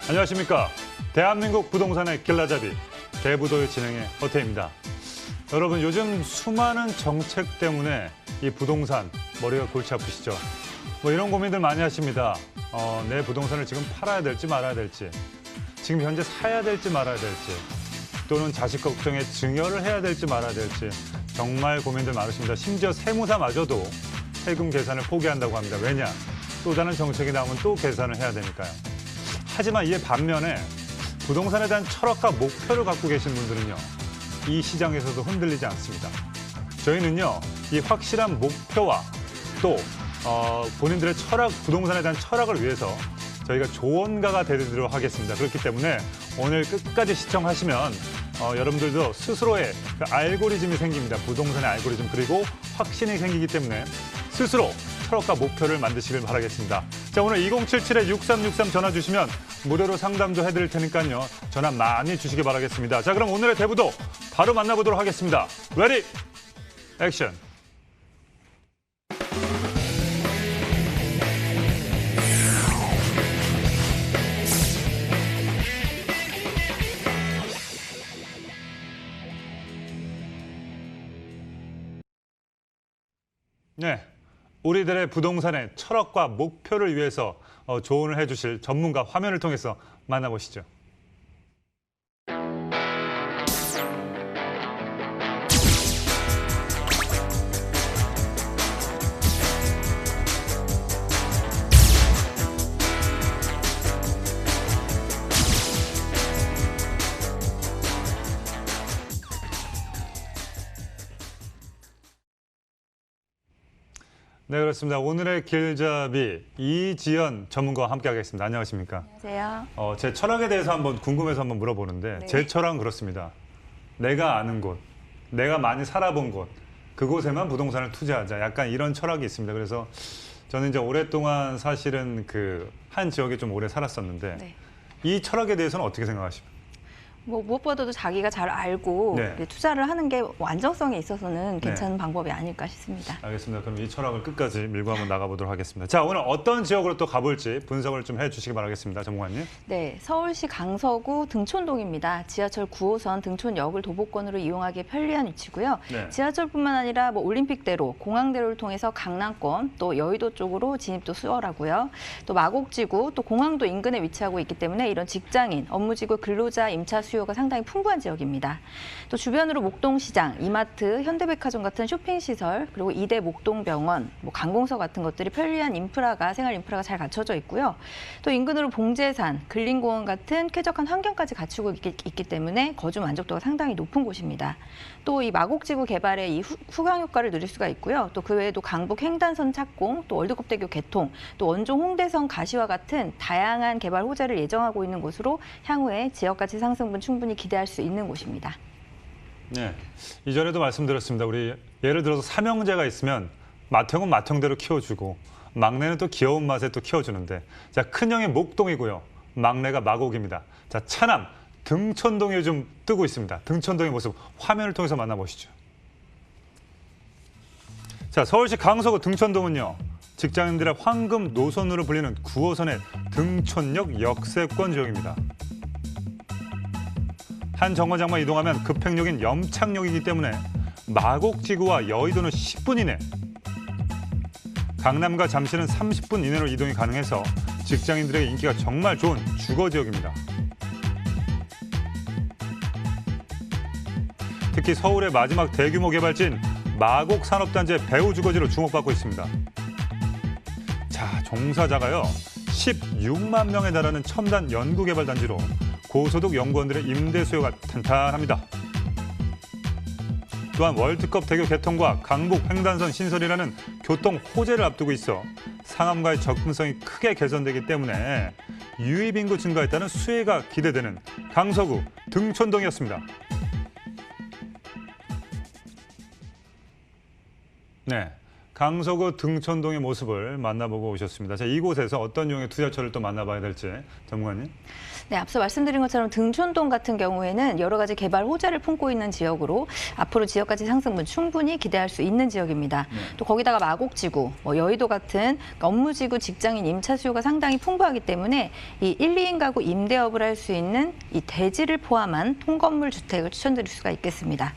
안녕하십니까. 대한민국 부동산의 길라잡이 대부도의 진행의 허태입니다. 여러분, 요즘 수많은 정책 때문에 이 부동산 머리가 골치 아프시죠? 뭐 이런 고민들 많이 하십니다. 내 부동산을 지금 팔아야 될지 말아야 될지, 지금 현재 사야 될지 말아야 될지, 또는 자식 걱정에 증여를 해야 될지 말아야 될지 정말 고민들 많으십니다. 심지어 세무사마저도 세금 계산을 포기한다고 합니다. 왜냐? 또 다른 정책이 나오면 또 계산을 해야 되니까요. 하지만 이에 반면에 부동산에 대한 철학과 목표를 갖고 계신 분들은요, 이 시장에서도 흔들리지 않습니다. 저희는요, 이 확실한 목표와 또 본인들의 철학, 부동산에 대한 철학을 위해서 저희가 조언가가 되도록 하겠습니다. 그렇기 때문에 오늘 끝까지 시청하시면 여러분들도 스스로의 그 알고리즘이 생깁니다. 부동산의 알고리즘, 그리고 확신이 생기기 때문에 스스로 철학과 목표를 만드시길 바라겠습니다. 자, 오늘 2077-6363 전화 주시면 무료로 상담도 해드릴 테니까요. 전화 많이 주시기 바라겠습니다. 자, 그럼 오늘의 대부도 바로 만나보도록 하겠습니다. 레디, 액션! 네, 우리들의 부동산의 철학과 목표를 위해서 조언을 해주실 전문가 화면을 통해서 만나보시죠. 네, 그렇습니다. 오늘의 길잡이 이지연 전문가와 함께하겠습니다. 안녕하십니까? 안녕하세요. 제 철학에 대해서 한번 궁금해서 한번 물어보는데, 네. 제 철학은 그렇습니다. 내가 아는 곳, 내가 많이 살아본 곳, 그곳에만 부동산을 투자하자. 약간 이런 철학이 있습니다. 그래서 저는 이제 오랫동안 사실은 그 한 지역에 좀 오래 살았었는데, 네. 이 철학에 대해서는 어떻게 생각하십니까? 뭐 무엇보다도 자기가 잘 알고 네. 투자를 하는 게 안정성에 있어서는 괜찮은 방법이 아닐까 싶습니다. 알겠습니다. 그럼 이 철학을 끝까지 밀고 한번 나가보도록 하겠습니다. 자, 오늘 어떤 지역으로 또 가볼지 분석을 좀 해주시기 바라겠습니다. 전문가님. 네, 서울시 강서구 등촌동입니다. 지하철 9호선 등촌역을 도보권으로 이용하기 편리한 위치고요. 네. 지하철뿐만 아니라 뭐 올림픽대로, 공항대로를 통해서 강남권, 또 여의도 쪽으로 진입도 수월하고요. 또 마곡지구, 또 공항도 인근에 위치하고 있기 때문에 이런 직장인, 업무지구 근로자 임차 수요가 상당히 풍부한 지역입니다. 또 주변으로 목동시장, 이마트, 현대백화점 같은 쇼핑시설, 그리고 이대 목동병원, 뭐 관공서 같은 것들이 편리한 인프라가, 생활 인프라가 잘 갖춰져 있고요. 또 인근으로 봉제산, 근린공원 같은 쾌적한 환경까지 갖추고 있기 때문에 거주 만족도가 상당히 높은 곳입니다. 또 이 마곡지구 개발의 이 후광 효과를 누릴 수가 있고요. 또 그 외에도 강북 횡단선 착공, 또 월드컵대교 개통, 또 원종 홍대선 가시화 같은 다양한 개발 호재를 예정하고 있는 곳으로 향후에 지역가치 상승분 충분히 기대할 수 있는 곳입니다. 네, 이전에도 말씀드렸습니다. 우리 예를 들어서 삼형제가 있으면 맏형은 맏형대로 키워주고 막내는 또 귀여운 맛에 또 키워주는데, 자, 큰형이 목동이고요. 막내가 마곡입니다. 자, 차남 등촌동이 요즘 뜨고 있습니다. 등촌동의 모습 화면을 통해서 만나보시죠. 자, 서울시 강서구 등촌동은요, 직장인들의 황금 노선으로 불리는 9호선의 등촌역 역세권 지역입니다. 한 정거장만 이동하면 급행역인 염창역이기 때문에 마곡지구와 여의도는 10분 이내, 강남과 잠실은 30분 이내로 이동이 가능해서 직장인들에게 인기가 정말 좋은 주거 지역입니다. 특히 서울의 마지막 대규모 개발지인 마곡 산업단지의 배후 주거지로 주목받고 있습니다. 자, 종사자가요 16만 명에 달하는 첨단 연구개발단지로 고소득 연구원들의 임대 수요가 탄탄합니다. 또한 월드컵 대교 개통과 강북 횡단선 신설이라는 교통 호재를 앞두고 있어 상암과의 접근성이 크게 개선되기 때문에 유입 인구 증가에 따른 수혜가 기대되는 강서구 등촌동이었습니다. 네, 강서구 등촌동의 모습을 만나보고 오셨습니다. 자, 이곳에서 어떤 유형의 투자처를 또 만나봐야 될지 전문가님. 네, 앞서 말씀드린 것처럼 등촌동 같은 경우에는 여러 가지 개발 호재를 품고 있는 지역으로 앞으로 지역 가치 상승분 충분히 기대할 수 있는 지역입니다. 또 거기다가 마곡지구, 여의도 같은 업무지구 직장인 임차 수요가 상당히 풍부하기 때문에 이 1, 2인 가구 임대업을 할 수 있는 이 대지를 포함한 통건물 주택을 추천드릴 수가 있겠습니다.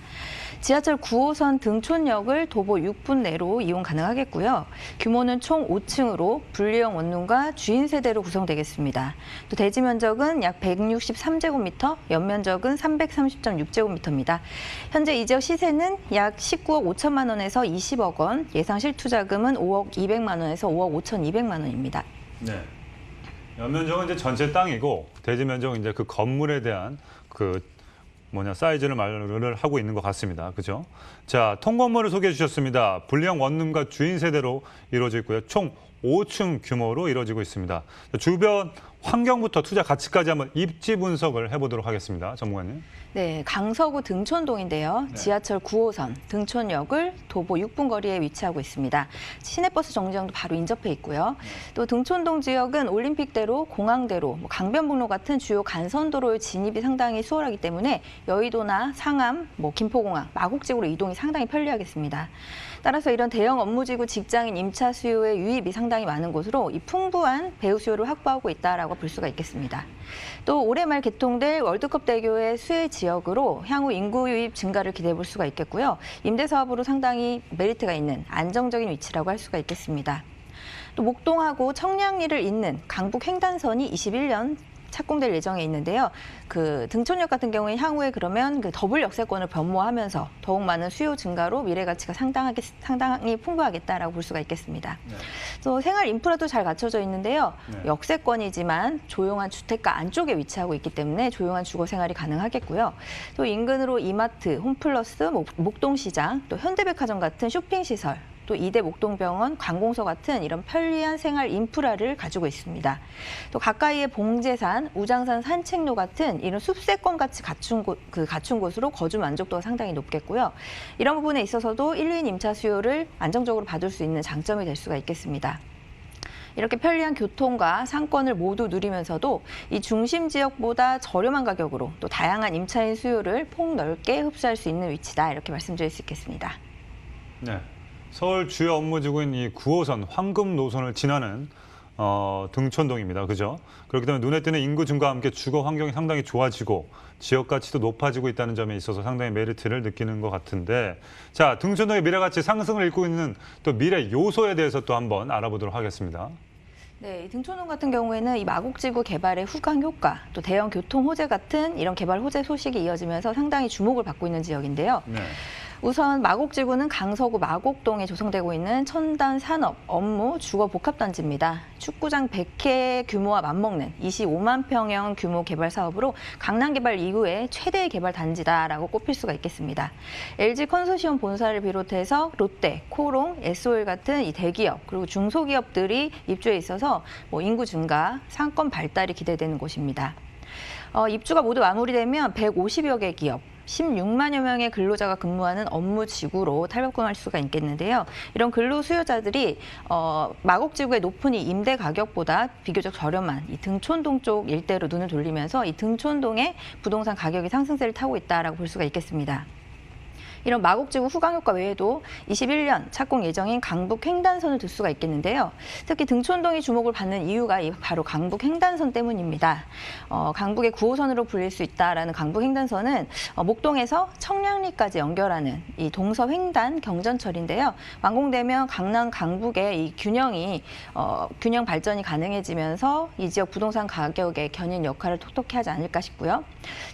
지하철 9호선 등촌역을 도보 6분 내로 이용 가능하겠고요. 규모는 총 5층으로 분리형 원룸과 주인 세대로 구성되겠습니다. 또 대지 면적은 약 163제곱미터, 연면적은 330.6제곱미터입니다. 현재 이 지역 시세는 약 19억 5천만 원에서 20억 원, 예상 실투자금은 5억 200만 원에서 5억 5,200만 원입니다. 네. 연면적은 이제 전체 땅이고 대지 면적은 이제 그 건물에 대한 사이즈를 말을 하고 있는 것 같습니다. 그죠? 자, 통건물을 소개해 주셨습니다. 분리형 원룸과 주인 세대로 이루어져 있고요. 총 5층 규모로 이루어지고 있습니다. 주변 환경부터 투자 가치까지 한번 입지 분석을 해보도록 하겠습니다. 전문가님. 네, 강서구 등촌동인데요. 네. 지하철 9호선 등촌역을 도보 6분 거리에 위치하고 있습니다. 시내버스 정류장도 바로 인접해 있고요. 또 등촌동 지역은 올림픽대로, 공항대로, 강변북로 같은 주요 간선도로의 진입이 상당히 수월하기 때문에 여의도나 상암, 김포공항, 마곡지구로 이동이 상당히 편리하겠습니다. 따라서 이런 대형 업무지구 직장인 임차 수요의 유입이 상당히 많은 곳으로 이 풍부한 배우 수요를 확보하고 있다라고 볼 수가 있겠습니다. 또 올해 말 개통될 월드컵 대교의 수혜 지역으로 향후 인구 유입 증가를 기대해 볼 수가 있겠고요. 임대 사업으로 상당히 메리트가 있는 안정적인 위치라고 할 수가 있겠습니다. 또 목동하고 청량리를 잇는 강북 횡단선이 21년 착공될 예정에 있는데요. 그 등촌역 같은 경우에 향후에 그러면 그 더블 역세권을 변모하면서 더욱 많은 수요 증가로 미래 가치가 상당히 풍부하겠다라고 볼 수가 있겠습니다. 네. 또 생활 인프라도 잘 갖춰져 있는데요. 네. 역세권이지만 조용한 주택가 안쪽에 위치하고 있기 때문에 조용한 주거 생활이 가능하겠고요. 또 인근으로 이마트, 홈플러스, 목동시장, 또 현대백화점 같은 쇼핑 시설, 또 이대 목동병원, 관공서 같은 이런 편리한 생활 인프라를 가지고 있습니다. 또 가까이에 봉제산, 우장산 산책로 같은 이런 숲세권 같이 갖춘 곳으로 거주 만족도가 상당히 높겠고요. 이런 부분에 있어서도 1, 2인 임차 수요를 안정적으로 받을 수 있는 장점이 될 수가 있겠습니다. 이렇게 편리한 교통과 상권을 모두 누리면서도 이 중심 지역보다 저렴한 가격으로 또 다양한 임차인 수요를 폭넓게 흡수할 수 있는 위치다, 이렇게 말씀드릴 수 있겠습니다. 네. 서울 주요 업무지구인 이 9호선 황금 노선을 지나는 등촌동입니다. 그죠? 그렇기 때문에 눈에 띄는 인구 증가와 함께 주거 환경이 상당히 좋아지고 지역 가치도 높아지고 있다는 점에 있어서 상당히 메리트를 느끼는 것 같은데, 자, 등촌동의 미래 가치 상승을 이끌고 있는 또 미래 요소에 대해서 또 한번 알아보도록 하겠습니다. 네, 등촌동 같은 경우에는 이 마곡지구 개발의 후광 효과, 또 대형 교통 호재 같은 이런 개발 호재 소식이 이어지면서 상당히 주목을 받고 있는 지역인데요. 네. 우선 마곡지구는 강서구 마곡동에 조성되고 있는 첨단 산업, 업무, 주거 복합단지입니다. 축구장 100개 규모와 맞먹는 25만 평형 규모 개발 사업으로 강남 개발 이후에 최대의 개발 단지다라고 꼽힐 수가 있겠습니다. LG 컨소시엄 본사를 비롯해서 롯데, 코롱, SOL 같은 이 대기업 그리고 중소기업들이 입주해 있어서 인구 증가, 상권 발달이 기대되는 곳입니다. 입주가 모두 마무리되면 150여 개 기업, 16만여 명의 근로자가 근무하는 업무지구로 탈바꿈할 수가 있겠는데요. 이런 근로 수요자들이 마곡지구의 높은 이 임대 가격보다 비교적 저렴한 이 등촌동 쪽 일대로 눈을 돌리면서 이 등촌동의 부동산 가격이 상승세를 타고 있다라고 볼 수가 있겠습니다. 이런 마곡지구 후광 효과 외에도 21년 착공 예정인 강북 횡단선을 들 수가 있겠는데요. 특히 등촌동이 주목을 받는 이유가 바로 강북 횡단선 때문입니다. 강북의 9호선으로 불릴 수 있다라는 강북 횡단선은 목동에서 청량리까지 연결하는 이 동서 횡단 경전철인데요. 완공되면 강남 강북의 이 균형 발전이 가능해지면서 이 지역 부동산 가격의 견인 역할을 톡톡히 하지 않을까 싶고요.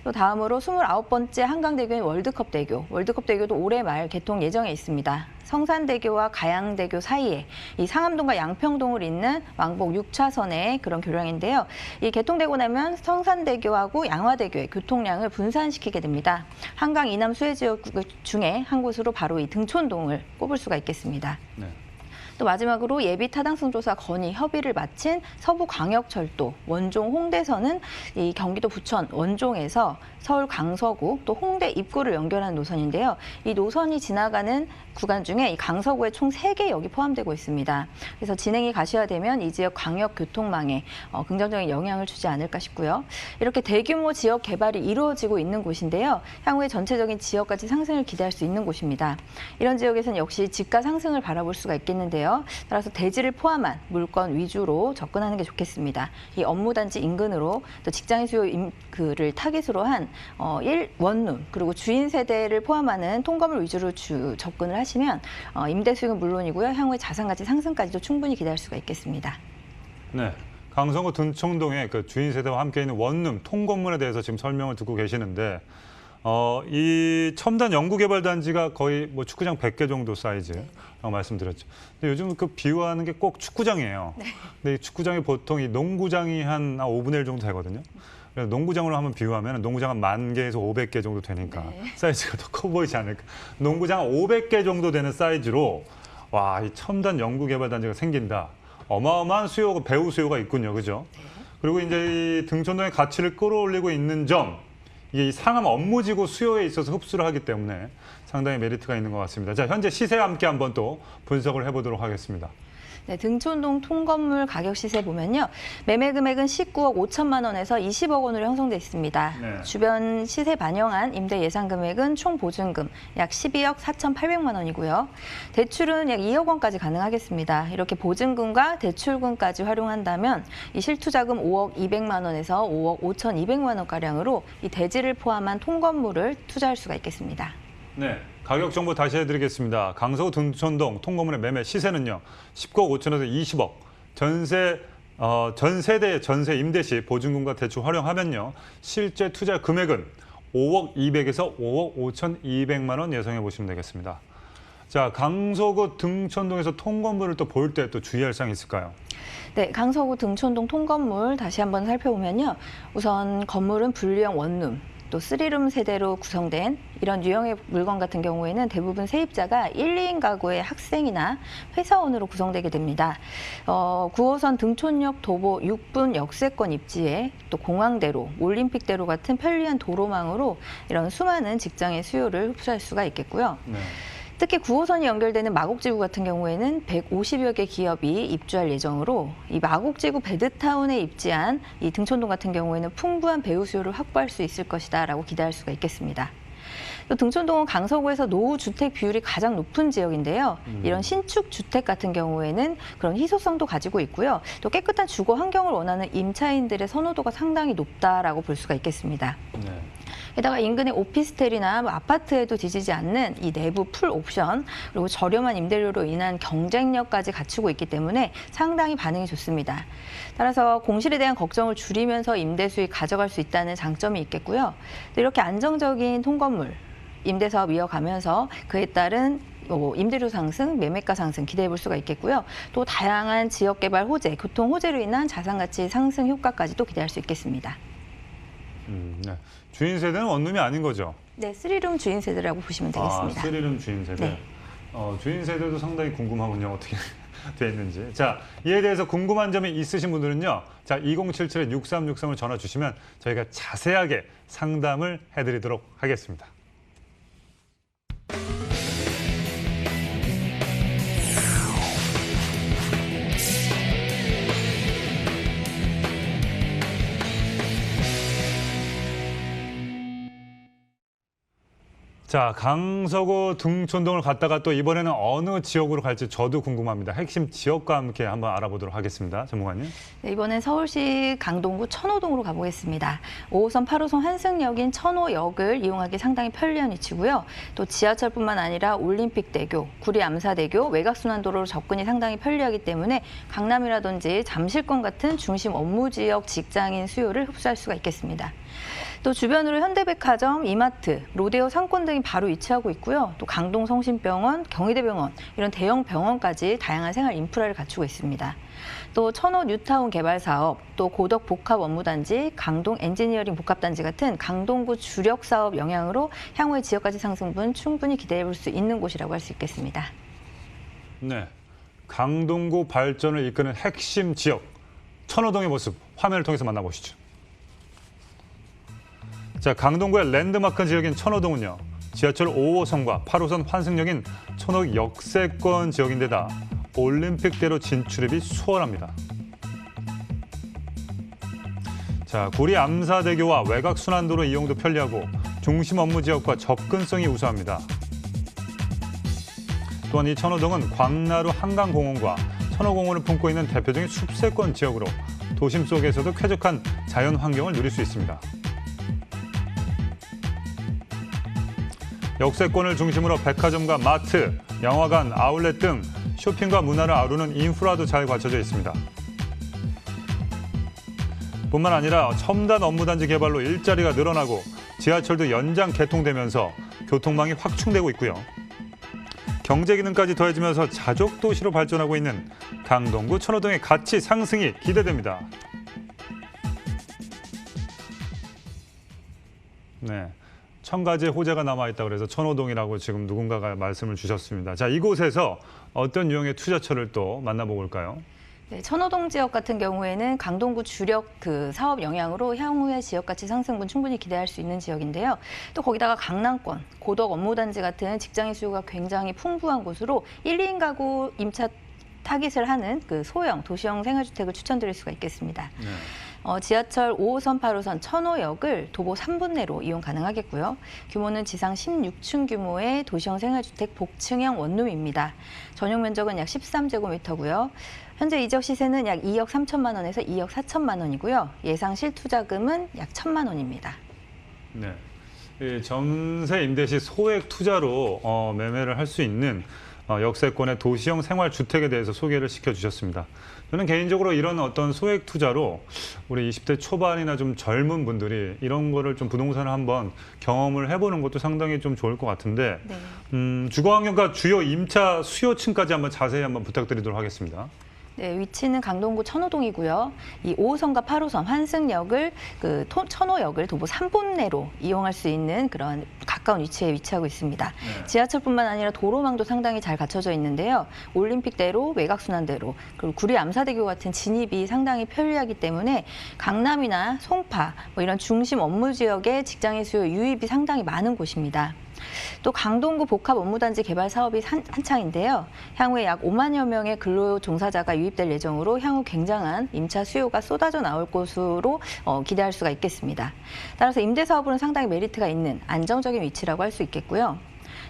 또 다음으로 29번째 한강대교인 월드컵대교 도 올해 말 개통 예정에 있습니다. 성산대교와 가양대교 사이에 이 상암동과 양평동을 잇는 왕복 6차선의 그런 교량인데요. 이 개통되고 나면 성산대교하고 양화대교의 교통량을 분산시키게 됩니다. 한강 이남 수혜 지역 중에 한 곳으로 바로 이 등촌동을 꼽을 수가 있겠습니다. 네. 또 마지막으로 예비 타당성 조사 건의 협의를 마친 서부광역철도 원종 홍대선은 이 경기도 부천 원종에서 서울 강서구 또 홍대 입구를 연결하는 노선인데요. 이 노선이 지나가는 구간 중에 이 강서구에 총 3개 역이 포함되고 있습니다. 그래서 진행이 가시화되면 이 지역 광역 교통망에 긍정적인 영향을 주지 않을까 싶고요. 이렇게 대규모 지역 개발이 이루어지고 있는 곳인데요. 향후에 전체적인 지역 가치 상승을 기대할 수 있는 곳입니다. 이런 지역에서는 역시 지가 상승을 바라볼 수가 있겠는데요. 따라서 대지를 포함한 물건 위주로 접근하는 게 좋겠습니다. 이 업무단지 인근으로 또 직장인 수요를 타깃으로 한 원룸 그리고 주인 세대를 포함하는 통건물 위주로 접근을 하시면 임대 수익은 물론이고요. 향후에 자산가치 상승까지도 충분히 기대할 수가 있겠습니다. 네. 강서구 등촌동의 그 주인 세대와 함께 있는 원룸 통건물에 대해서 지금 설명을 듣고 계시는데 이 첨단 연구개발단지가 거의 뭐 축구장 100개 정도 사이즈라고 말씀드렸죠. 근데 요즘 그 비유하는 게 꼭 축구장이에요. 네. 근데 이 축구장이 보통 이 농구장이 한 5분의 1 정도 되거든요. 그래서 농구장으로 한번 비유하면 농구장은 10,000개에서 500개 정도 되니까 네. 사이즈가 더 커 보이지 않을까. 농구장 500개 정도 되는 사이즈로 와, 이 첨단 연구개발단지가 생긴다. 어마어마한 수요가 배후 수요가 있군요, 그죠? 네. 그리고 이제 이 등촌동의 가치를 끌어올리고 있는 점, 이게 이 상암 업무지구 수요에 있어서 흡수를 하기 때문에 상당히 메리트가 있는 것 같습니다. 자, 현재 시세와 함께 한번 또 분석을 해보도록 하겠습니다. 네, 등촌동 통건물 가격 시세 보면요. 매매 금액은 19억 5천만 원에서 20억 원으로 형성돼 있습니다. 네. 주변 시세 반영한 임대 예상 금액은 총 보증금 약 12억 4,800만 원이고요. 대출은 약 2억 원까지 가능하겠습니다. 이렇게 보증금과 대출금까지 활용한다면 이 실투자금 5억 200만 원에서 5억 5,200만 원가량으로 이 대지를 포함한 통건물을 투자할 수가 있겠습니다. 네, 가격 정보 다시 해드리겠습니다. 강서구 등촌동 통건물의 매매 시세는요. 19억 5천에서 20억. 전 세대 전세 임대 시 보증금과 대출 활용하면요. 실제 투자 금액은 5억 200에서 5억 5,200만 원 예상해 보시면 되겠습니다. 자, 강서구 등촌동에서 통건물을 또 볼 때 또 주의할 사항이 있을까요? 네, 강서구 등촌동 통건물 다시 한번 살펴보면요. 우선 건물은 분리형 원룸, 또 3룸 세대로 구성된 이런 유형의 물건 같은 경우에는 대부분 세입자가 1, 2인 가구의 학생이나 회사원으로 구성되게 됩니다. 9호선 등촌역 도보 6분 역세권 입지에 또 공항대로, 올림픽대로 같은 편리한 도로망으로 이런 수많은 직장의 수요를 흡수할 수가 있겠고요. 네. 특히 9호선이 연결되는 마곡지구 같은 경우에는 150여 개 기업이 입주할 예정으로 이 마곡지구 베드타운에 입지한 이 등촌동 같은 경우에는 풍부한 배우 수요를 확보할 수 있을 것이다라고 기대할 수가 있겠습니다. 또 등촌동은 강서구에서 노후 주택 비율이 가장 높은 지역인데요. 이런 신축 주택 같은 경우에는 그런 희소성도 가지고 있고요. 또 깨끗한 주거 환경을 원하는 임차인들의 선호도가 상당히 높다라고 볼 수가 있겠습니다. 네. 게다가 인근의 오피스텔이나 아파트에도 뒤지지 않는 이 내부 풀 옵션 그리고 저렴한 임대료로 인한 경쟁력까지 갖추고 있기 때문에 상당히 반응이 좋습니다. 따라서 공실에 대한 걱정을 줄이면서 임대 수익 가져갈 수 있다는 장점이 있겠고요. 또 이렇게 안정적인 통건물 임대 사업 이어가면서 그에 따른 임대료 상승, 매매가 상승 기대해 볼 수가 있겠고요. 또 다양한 지역 개발 호재, 교통 호재로 인한 자산 가치 상승 효과까지도 기대할 수 있겠습니다. 네. 주인 세대는 원룸이 아닌 거죠? 네, 3룸 주인 세대라고 보시면 되겠습니다. 3룸 주인 세대. 네. 주인 세대도 상당히 궁금하군요. 어떻게 돼 있는지. 자, 이에 대해서 궁금한 점이 있으신 분들은요. 자, 2077-6363을 전화 주시면 저희가 자세하게 상담을 해드리도록 하겠습니다. 자, 강서구 등촌동을 갔다가 또 이번에는 어느 지역으로 갈지 저도 궁금합니다. 핵심 지역과 함께 한번 알아보도록 하겠습니다. 전문가님. 네, 이번엔 서울시 강동구 천호동으로 가보겠습니다. 5호선 8호선 환승역인 천호역을 이용하기 상당히 편리한 위치고요. 또 지하철뿐만 아니라 올림픽대교, 구리암사대교, 외곽순환도로로 접근이 상당히 편리하기 때문에 강남이라든지 잠실권 같은 중심 업무지역 직장인 수요를 흡수할 수가 있겠습니다. 또 주변으로 현대백화점, 이마트, 로데오 상권 등이 바로 위치하고 있고요. 또 강동성심병원, 경희대병원 이런 대형 병원까지 다양한 생활 인프라를 갖추고 있습니다. 또 천호 뉴타운 개발 사업, 또 고덕 복합 업무단지, 강동 엔지니어링 복합단지 같은 강동구 주력 사업 영향으로 향후의 지역가치 상승분 충분히 기대해 볼 수 있는 곳이라고 할 수 있겠습니다. 네. 강동구 발전을 이끄는 핵심 지역 천호동의 모습 화면을 통해서 만나보시죠. 자, 강동구의 랜드마크 지역인 천호동은요. 지하철 5호선과 8호선 환승역인 천호 역세권 지역인데다 올림픽대로 진출입이 수월합니다. 자, 구리 암사대교와 외곽순환도로 이용도 편리하고 중심 업무 지역과 접근성이 우수합니다. 또한 이 천호동은 광나루 한강공원과 천호공원을 품고 있는 대표적인 숲세권 지역으로 도심 속에서도 쾌적한 자연 환경을 누릴 수 있습니다. 역세권을 중심으로 백화점과 마트, 영화관, 아울렛 등 쇼핑과 문화를 아우르는 인프라도 잘 갖춰져 있습니다. 뿐만 아니라 첨단 업무단지 개발로 일자리가 늘어나고 지하철도 연장 개통되면서 교통망이 확충되고 있고요. 경제 기능까지 더해지면서 자족 도시로 발전하고 있는 강동구 천호동의 가치 상승이 기대됩니다. 네, 1000가지의 호재가 남아있다고 그래서 천호동이라고 지금 누군가가 말씀을 주셨습니다. 자, 이곳에서 어떤 유형의 투자처를 또 만나보고 올까요? 네, 천호동 지역 같은 경우에는 강동구 주력 사업 영향으로 향후의 지역 가치 상승분 충분히 기대할 수 있는 지역인데요. 또 거기다가 강남권, 고덕 업무단지 같은 직장인 수요가 굉장히 풍부한 곳으로 1, 2인 가구 임차 타깃을 하는 소형 도시형 생활주택을 추천드릴 수가 있겠습니다. 네. 지하철 5호선, 8호선 천호역을 도보 3분 내로 이용 가능하겠고요. 규모는 지상 16층 규모의 도시형 생활주택 복층형 원룸입니다. 전용 면적은 약 13제곱미터고요. 현재 이적 시세는 약 2억 3천만 원에서 2억 4천만 원이고요. 예상 실투자금은 약 1천만 원입니다. 네. 이 전세 임대 시 소액 투자로 매매를 할 수 있는 역세권의 도시형 생활주택에 대해서 소개를 시켜주셨습니다. 저는 개인적으로 이런 어떤 소액 투자로 우리 20대 초반이나 좀 젊은 분들이 이런 거를 좀 부동산을 한번 경험을 해보는 것도 상당히 좀 좋을 것 같은데 네. 주거환경과 주요 임차 수요층까지 한번 자세히 한번 부탁드리도록 하겠습니다. 네, 위치는 강동구 천호동이고요. 이 5호선과 8호선 환승역을 천호역을 도보 3분 내로 이용할 수 있는 그런 가까운 위치에 위치하고 있습니다. 네. 지하철뿐만 아니라 도로망도 상당히 잘 갖춰져 있는데요. 올림픽대로, 외곽순환대로, 그리고 구리 암사대교 같은 진입이 상당히 편리하기 때문에 강남이나 송파 이런 중심 업무 지역의 직장인 수요 유입이 상당히 많은 곳입니다. 또 강동구 복합 업무단지 개발 사업이 한창인데요. 향후에 약 5만여 명의 근로 종사자가 유입될 예정으로 향후 굉장한 임차 수요가 쏟아져 나올 것으로 기대할 수가 있겠습니다. 따라서 임대 사업으로는 상당히 메리트가 있는 안정적인 위치라고 할 수 있겠고요.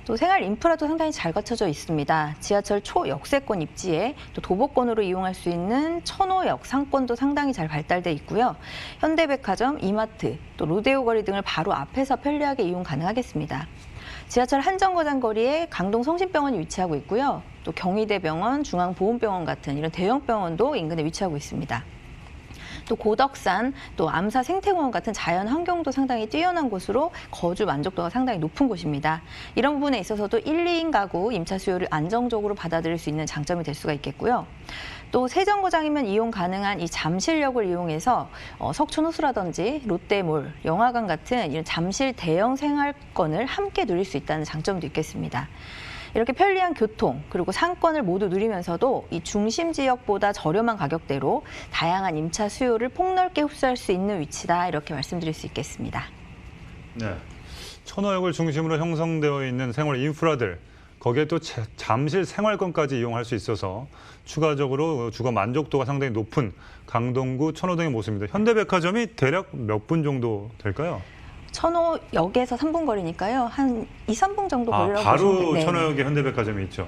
또 생활 인프라도 상당히 잘 갖춰져 있습니다. 지하철 초역세권 입지에 또 도보권으로 이용할 수 있는 천호역 상권도 상당히 잘 발달돼 있고요. 현대백화점, 이마트, 또 로데오 거리 등을 바로 앞에서 편리하게 이용 가능하겠습니다. 지하철 한정거장 거리에 강동 성심병원이 위치하고 있고요. 또 경희대병원, 중앙보훈병원 같은 이런 대형 병원도 인근에 위치하고 있습니다. 또 고덕산, 또 암사 생태공원 같은 자연 환경도 상당히 뛰어난 곳으로 거주 만족도가 상당히 높은 곳입니다. 이런 부분에 있어서도 1, 2인 가구 임차 수요를 안정적으로 받아들일 수 있는 장점이 될 수가 있겠고요. 또 세정거장이면 이용 가능한 이 잠실역을 이용해서 석촌호수라든지 롯데몰, 영화관 같은 이런 잠실 대형 생활권을 함께 누릴 수 있다는 장점도 있겠습니다. 이렇게 편리한 교통 그리고 상권을 모두 누리면서도 이 중심 지역보다 저렴한 가격대로 다양한 임차 수요를 폭넓게 흡수할 수 있는 위치다 이렇게 말씀드릴 수 있겠습니다. 네, 천호역을 중심으로 형성되어 있는 생활 인프라들 거기에 또 잠실 생활권까지 이용할 수 있어서 추가적으로 주거 만족도가 상당히 높은 강동구 천호동의 모습입니다. 현대백화점이 대략 몇 분 정도 될까요? 천호역에서 3분 거리니까요. 한 2, 3분 정도 거리라고 보시면 바로 네. 천호역에 현대백화점이 있죠.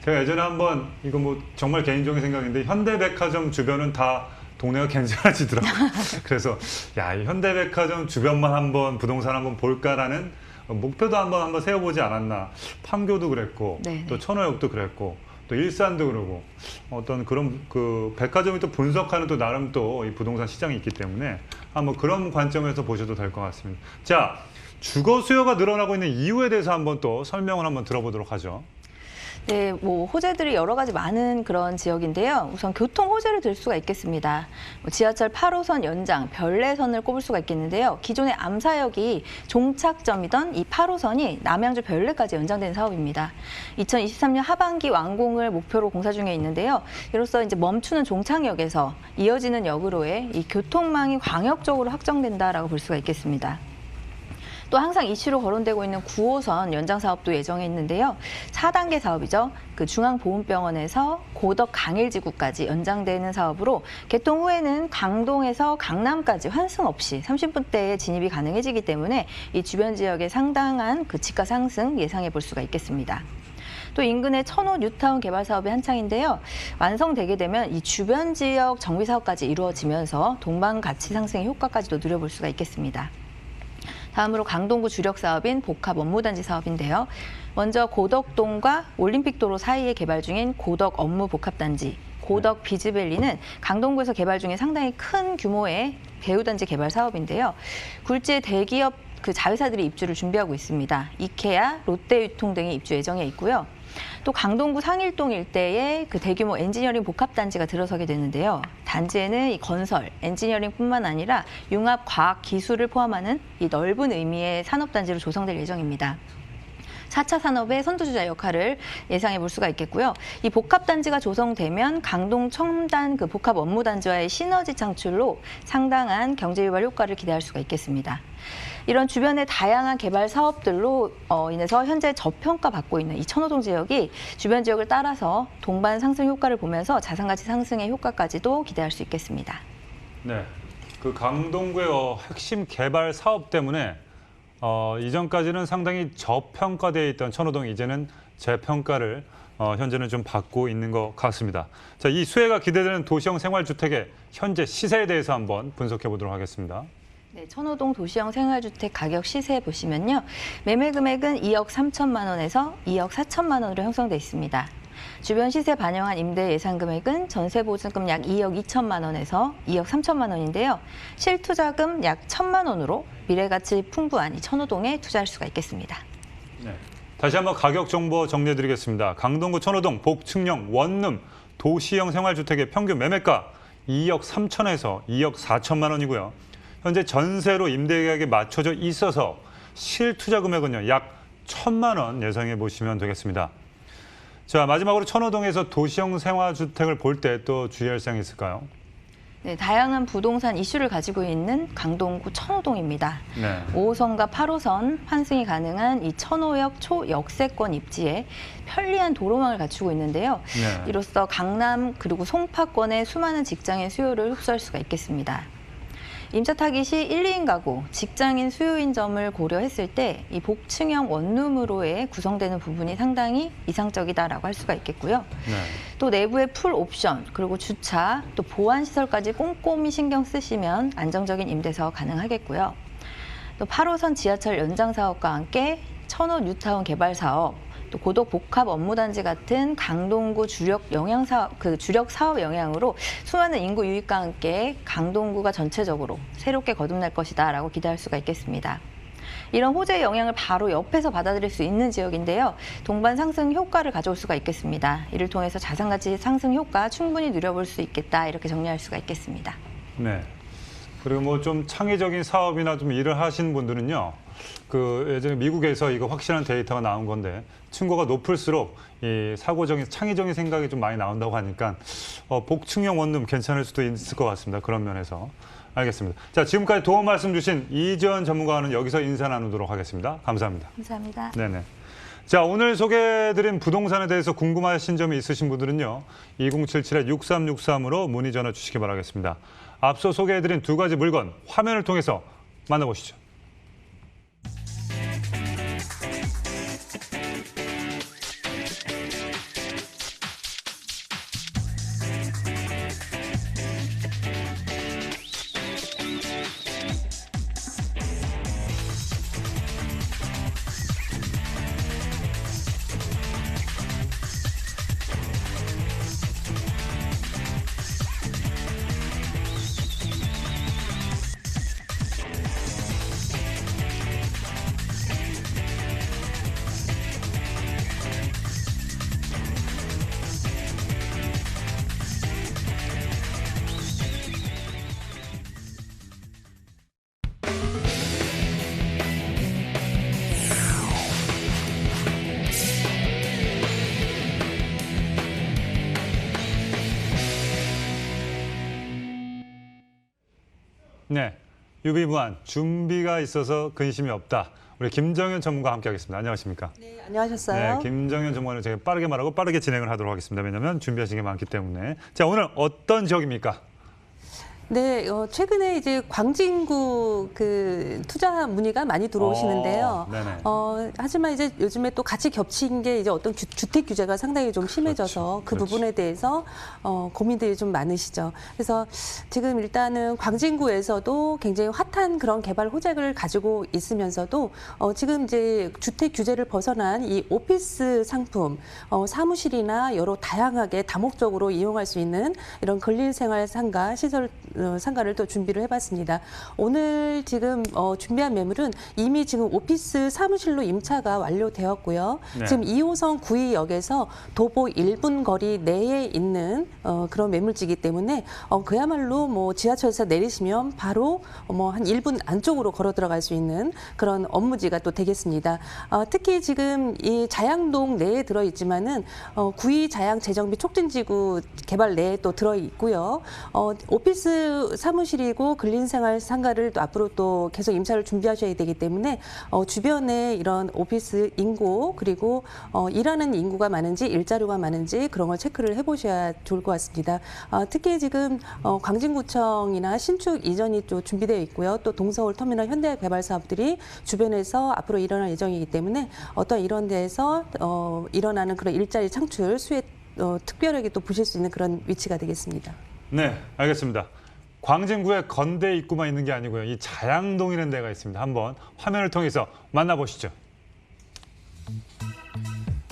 제가 예전에 한번 이거 뭐 정말 개인적인 생각인데 현대백화점 주변은 다 동네가 괜찮아지더라고요. 그래서 야, 이 현대백화점 주변만 한번 부동산 한번 볼까라는 목표도 한번 세워보지 않았나. 판교도 그랬고 네네. 또 천호역도 그랬고 또 일산도 그러고 어떤 그런 백화점이 또 분석하는 또 나름 또 이 부동산 시장이 있기 때문에 한번 그런 관점에서 보셔도 될 것 같습니다. 자, 주거 수요가 늘어나고 있는 이유에 대해서 한번 또 설명을 한번 들어보도록 하죠. 네, 뭐 호재들이 여러 가지 많은 그런 지역인데요. 우선 교통 호재를 들 수가 있겠습니다. 지하철 8호선 연장 별내선을 꼽을 수가 있겠는데요. 기존의 암사역이 종착점이던 이 8호선이 남양주 별내까지 연장된 사업입니다. 2023년 하반기 완공을 목표로 공사 중에 있는데요. 이로써 이제 멈추는 종착역에서 이어지는 역으로의 이 교통망이 광역적으로 확정된다라고 볼 수가 있겠습니다. 또 항상 이슈로 거론되고 있는 9호선 연장 사업도 예정에 있는데요. 4단계 사업이죠. 그 중앙보훈병원에서 고덕 강일지구까지 연장되는 사업으로 개통 후에는 강동에서 강남까지 환승 없이 30분대에 진입이 가능해지기 때문에 이 주변 지역에 상당한 그 집가 상승 예상해 볼 수가 있겠습니다. 또 인근의 천호 뉴타운 개발 사업이 한창인데요. 완성되게 되면 이 주변 지역 정비 사업까지 이루어지면서 동반 가치 상승의 효과까지도 누려볼 수가 있겠습니다. 다음으로 강동구 주력 사업인 복합 업무단지 사업인데요. 먼저 고덕동과 올림픽도로 사이에 개발 중인 고덕 업무 복합단지, 고덕 비즈밸리는 강동구에서 개발 중에 상당히 큰 규모의 배우단지 개발 사업인데요. 굴지의 대기업 그 자회사들이 입주를 준비하고 있습니다. 이케아, 롯데유통 등이 입주 예정에 있고요. 또 강동구 상일동 일대에 그 대규모 엔지니어링 복합단지가 들어서게 되는데요. 단지에는 이 건설, 엔지니어링뿐만 아니라 융합 과학 기술을 포함하는 이 넓은 의미의 산업단지로 조성될 예정입니다. 4차 산업의 선두주자 역할을 예상해 볼 수가 있겠고요. 이 복합단지가 조성되면 강동 첨단 그 복합 업무단지와의 시너지 창출로 상당한 경제 유발 효과를 기대할 수가 있겠습니다. 이런 주변의 다양한 개발 사업들로 인해서 현재 저평가받고 있는 이 천호동 지역이 주변 지역을 따라서 동반 상승 효과를 보면서 자산가치 상승의 효과까지도 기대할 수 있겠습니다. 네, 그 강동구의 핵심 개발 사업 때문에 이전까지는 상당히 저평가되어 있던 천호동이 이제는 재평가를 현재는 좀 받고 있는 것 같습니다. 자, 이 수혜가 기대되는 도시형 생활주택의 현재 시세에 대해서 한번 분석해 보도록 하겠습니다. 네, 천호동 도시형 생활주택 가격 시세 보시면요. 매매 금액은 2억 3천만 원에서 2억 4천만 원으로 형성돼 있습니다. 주변 시세 반영한 임대 예상 금액은 전세 보증금 약 2억 2천만 원에서 2억 3천만 원인데요. 실투자금 약 1천만 원으로 미래가치 풍부한 이 천호동에 투자할 수가 있겠습니다. 네, 다시 한번 가격 정보 정리해 드리겠습니다. 강동구 천호동 복층형 원룸 도시형 생활주택의 평균 매매가 2억 3천에서 2억 4천만 원이고요. 현재 전세로 임대 계약에 맞춰져 있어서 실투자 금액은요, 약 1천만 원 예상해 보시면 되겠습니다. 자, 마지막으로 천호동에서 도시형 생활주택을 볼 때 또 주의할 사항이 있을까요? 네, 다양한 부동산 이슈를 가지고 있는 강동구 천호동입니다. 네. 5호선과 8호선 환승이 가능한 이 천호역 초역세권 입지에 편리한 도로망을 갖추고 있는데요. 네. 이로써 강남 그리고 송파권의 수많은 직장인 수요를 흡수할 수가 있겠습니다. 임차 타깃이 1, 2인 가구, 직장인 수요인 점을 고려했을 때 이 복층형 원룸으로의 구성되는 부분이 상당히 이상적이다라고 할 수가 있겠고요. 네. 또 내부의 풀 옵션, 그리고 주차, 또 보안 시설까지 꼼꼼히 신경 쓰시면 안정적인 임대서 가능하겠고요. 또 8호선 지하철 연장 사업과 함께 천호 뉴타운 개발 사업, 또 고덕 복합 업무단지 같은 강동구 주력 사업 영향으로 수많은 인구 유입과 함께 강동구가 전체적으로 새롭게 거듭날 것이다라고 기대할 수가 있겠습니다. 이런 호재의 영향을 바로 옆에서 받아들일 수 있는 지역인데요. 동반 상승 효과를 가져올 수가 있겠습니다. 이를 통해서 자산가치 상승 효과 충분히 누려볼 수 있겠다, 이렇게 정리할 수가 있겠습니다. 네. 그리고 뭐 좀 창의적인 사업이나 좀 일을 하신 분들은요. 그 예전에 미국에서 이거 확실한 데이터가 나온 건데 층고가 높을수록 이 사고적인 창의적인 생각이 좀 많이 나온다고 하니까 복층형 원룸 괜찮을 수도 있을 것 같습니다. 그런 면에서. 알겠습니다. 자, 지금까지 도움 말씀 주신 이지연 전문가와는 여기서 인사 나누도록 하겠습니다. 감사합니다. 감사합니다. 네네. 자, 오늘 소개해드린 부동산에 대해서 궁금하신 점이 있으신 분들은요. 2077-6363으로 문의 전화 주시기 바라겠습니다. 앞서 소개해드린 두 가지 물건 화면을 통해서 만나보시죠. 네, 유비무한 준비가 있어서 근심이 없다. 우리 김정현 전문가와 함께하겠습니다. 안녕하십니까? 네, 안녕하셨어요. 네, 김정현 전문가는 제가 빠르게 말하고 빠르게 진행을 하도록 하겠습니다. 왜냐하면 준비하신 게 많기 때문에. 자, 오늘 어떤 지역입니까? 네, 최근에 이제 광진구 그 투자 문의가 많이 들어오시는데요. 네네. 하지만 이제 요즘에 또 같이 겹친 게 이제 어떤 주택 규제가 상당히 좀 심해져서 그 그렇죠. 부분에 대해서 고민들이 좀 많으시죠. 그래서 지금 일단은 광진구에서도 굉장히 핫한 그런 개발 호재를 가지고 있으면서도 지금 이제 주택 규제를 벗어난 이 오피스 상품, 사무실이나 여러 다양하게 다목적으로 이용할 수 있는 이런 근린생활 상가 시설 상가를 또 준비를 해봤습니다. 오늘 지금 준비한 매물은 이미 지금 오피스 사무실로 임차가 완료되었고요. 네. 지금 2호선 구의역에서 도보 1분 거리 내에 있는 그런 매물지이기 때문에 그야말로 뭐 지하철에서 내리시면 바로 뭐 한 1분 안쪽으로 걸어 들어갈 수 있는 그런 업무지가 또 되겠습니다. 특히 지금 이 자양동 내에 들어 있지만은 구의 자양 재정비 촉진지구 개발 내에 또 들어 있고요. 오피스 사무실이고 근린생활 상가를 또 앞으로 또 계속 임차를 준비하셔야 되기 때문에 주변에 이런 오피스 인구 그리고 일하는 인구가 많은지 일자료가 많은지 그런 걸 체크를 해보셔야 좋을 것 같습니다. 특히 지금 광진구청이나 신축 이전이 또 준비되어 있고요. 또 동서울 터미널 현대 개발 사업들이 주변에서 앞으로 일어날 예정이기 때문에 어떤 이런 데에서 일어나는 그런 일자리 창출 수혜 특별하게 또 보실 수 있는 그런 위치가 되겠습니다. 네, 알겠습니다. 광진구에 건대 입구만 있는 게 아니고요. 이 자양동이라는 데가 있습니다. 한번 화면을 통해서 만나보시죠.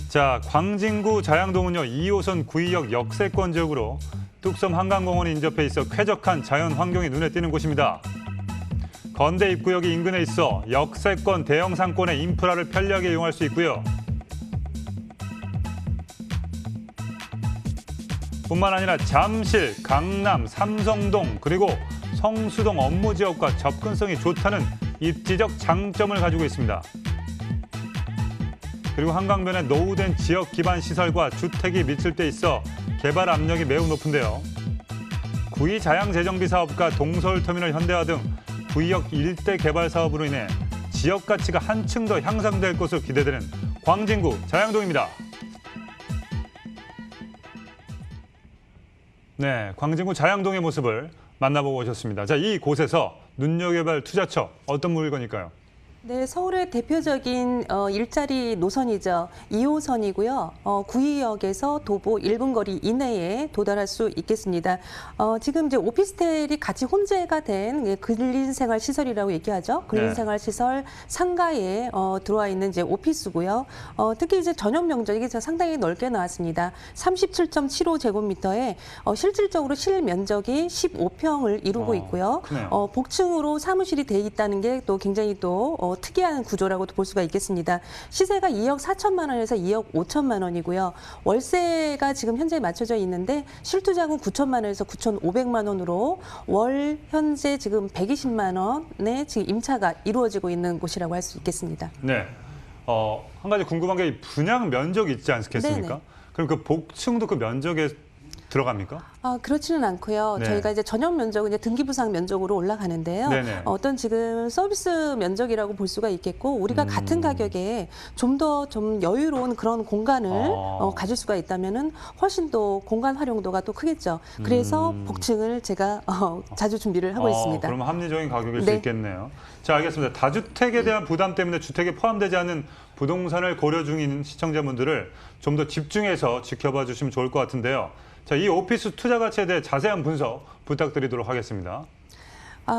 자, 광진구 자양동은요. 2호선 구의역 역세권 지역으로 뚝섬 한강공원이 인접해 있어 쾌적한 자연 환경이 눈에 띄는 곳입니다. 건대 입구역이 인근에 있어 역세권 대형 상권의 인프라를 편리하게 이용할 수 있고요. 뿐만 아니라 잠실, 강남, 삼성동 그리고 성수동 업무지역과 접근성이 좋다는 입지적 장점을 가지고 있습니다. 그리고 한강변에 노후된 지역 기반 시설과 주택이 밀집돼 있어 개발 압력이 매우 높은데요. 구의 자양 재정비 사업과 동서울터미널 현대화 등 구의역 일대 개발 사업으로 인해 지역 가치가 한층 더 향상될 것으로 기대되는 광진구 자양동입니다. 네, 광진구 자양동의 모습을 만나보고 오셨습니다. 자, 이 곳에서 눈여겨볼 투자처 어떤 물건일까요? 네, 서울의 대표적인 일자리 노선이죠. 2호선이고요. 구의역에서 도보 1분 거리 이내에 도달할 수 있겠습니다. 지금 이제 오피스텔이 같이 혼재가 된 근린생활 시설이라고 얘기하죠. 근린생활 시설 상가에 들어와 있는 이제 오피스고요. 특히 이제 전용 면적이 상당히 넓게 나왔습니다. 37.75제곱미터에 실질적으로 실면적이 15평을 이루고 있고요. 크네요. 복층으로 사무실이 돼 있다는 게 또 굉장히 또 특이한 구조라고도 볼 수가 있겠습니다. 시세가 2억 4천만 원에서 2억 5천만 원이고요. 월세가 지금 현재 맞춰져 있는데 실투자금 9천만 원에서 9,500만 원으로 월 현재 지금 120만 원에 지금 임차가 이루어지고 있는 곳이라고 할 수 있겠습니다. 네, 한 가지 궁금한 게 이 분양 면적이 있지 않겠습니까? 네네. 그럼 그 복층도 그 면적에 들어갑니까? 그렇지는 않고요. 네. 저희가 이제 전용 면적은 이제 등기부상 면적으로 올라가는데요. 네네. 어떤 지금 서비스 면적이라고 볼 수가 있겠고 우리가 같은 가격에 좀 더 좀 여유로운 그런 공간을 가질 수가 있다면은 훨씬 더 공간 활용도가 또 크겠죠. 그래서 복층을 제가 자주 준비를 하고 있습니다. 그럼 합리적인 가격일 수 네. 있겠네요. 자, 알겠습니다. 다주택에 대한 부담 때문에 주택에 포함되지 않은 부동산을 고려 중인 시청자분들을 좀 더 집중해서 지켜봐 주시면 좋을 것 같은데요. 자, 이 오피스 투자 가치에 대해 자세한 분석 부탁드리도록 하겠습니다.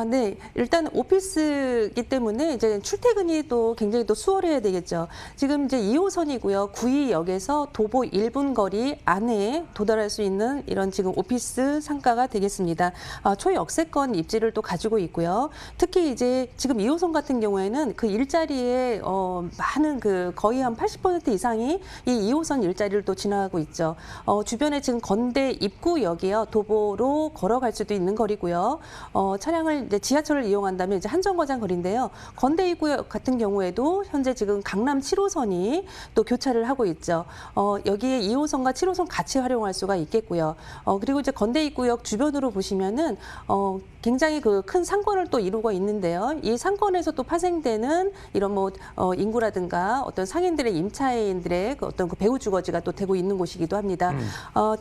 네. 일단 오피스이기 때문에 이제 출퇴근이 또 굉장히 또 수월해야 되겠죠. 지금 이제 2호선이고요. 구의역에서 도보 1분 거리 안에 도달할 수 있는 이런 지금 오피스 상가가 되겠습니다. 초역세권 입지를 또 가지고 있고요. 특히 이제 지금 2호선 같은 경우에는 그 일자리에 많은 그 거의 한 80% 이상이 이 2호선 일자리를 또 지나가고 있죠. 주변에 지금 건대 입구역이요. 도보로 걸어갈 수도 있는 거리고요. 차량을 공항을 이제 지하철을 이용한다면 이제 한정거장 거리인데요. 건대 입구역 같은 경우에도 현재 지금 강남 7호선이 또 교차를 하고 있죠. 여기에 2호선과 7호선 같이 활용할 수가 있겠고요. 그리고 이제 건대 입구역 주변으로 보시면은 굉장히 그 큰 상권을 또 이루고 있는데요. 이 상권에서 또 파생되는 이런 뭐 인구라든가 어떤 상인들의 임차인들의 그 어떤 그 배후 주거지가 또 되고 있는 곳이기도 합니다.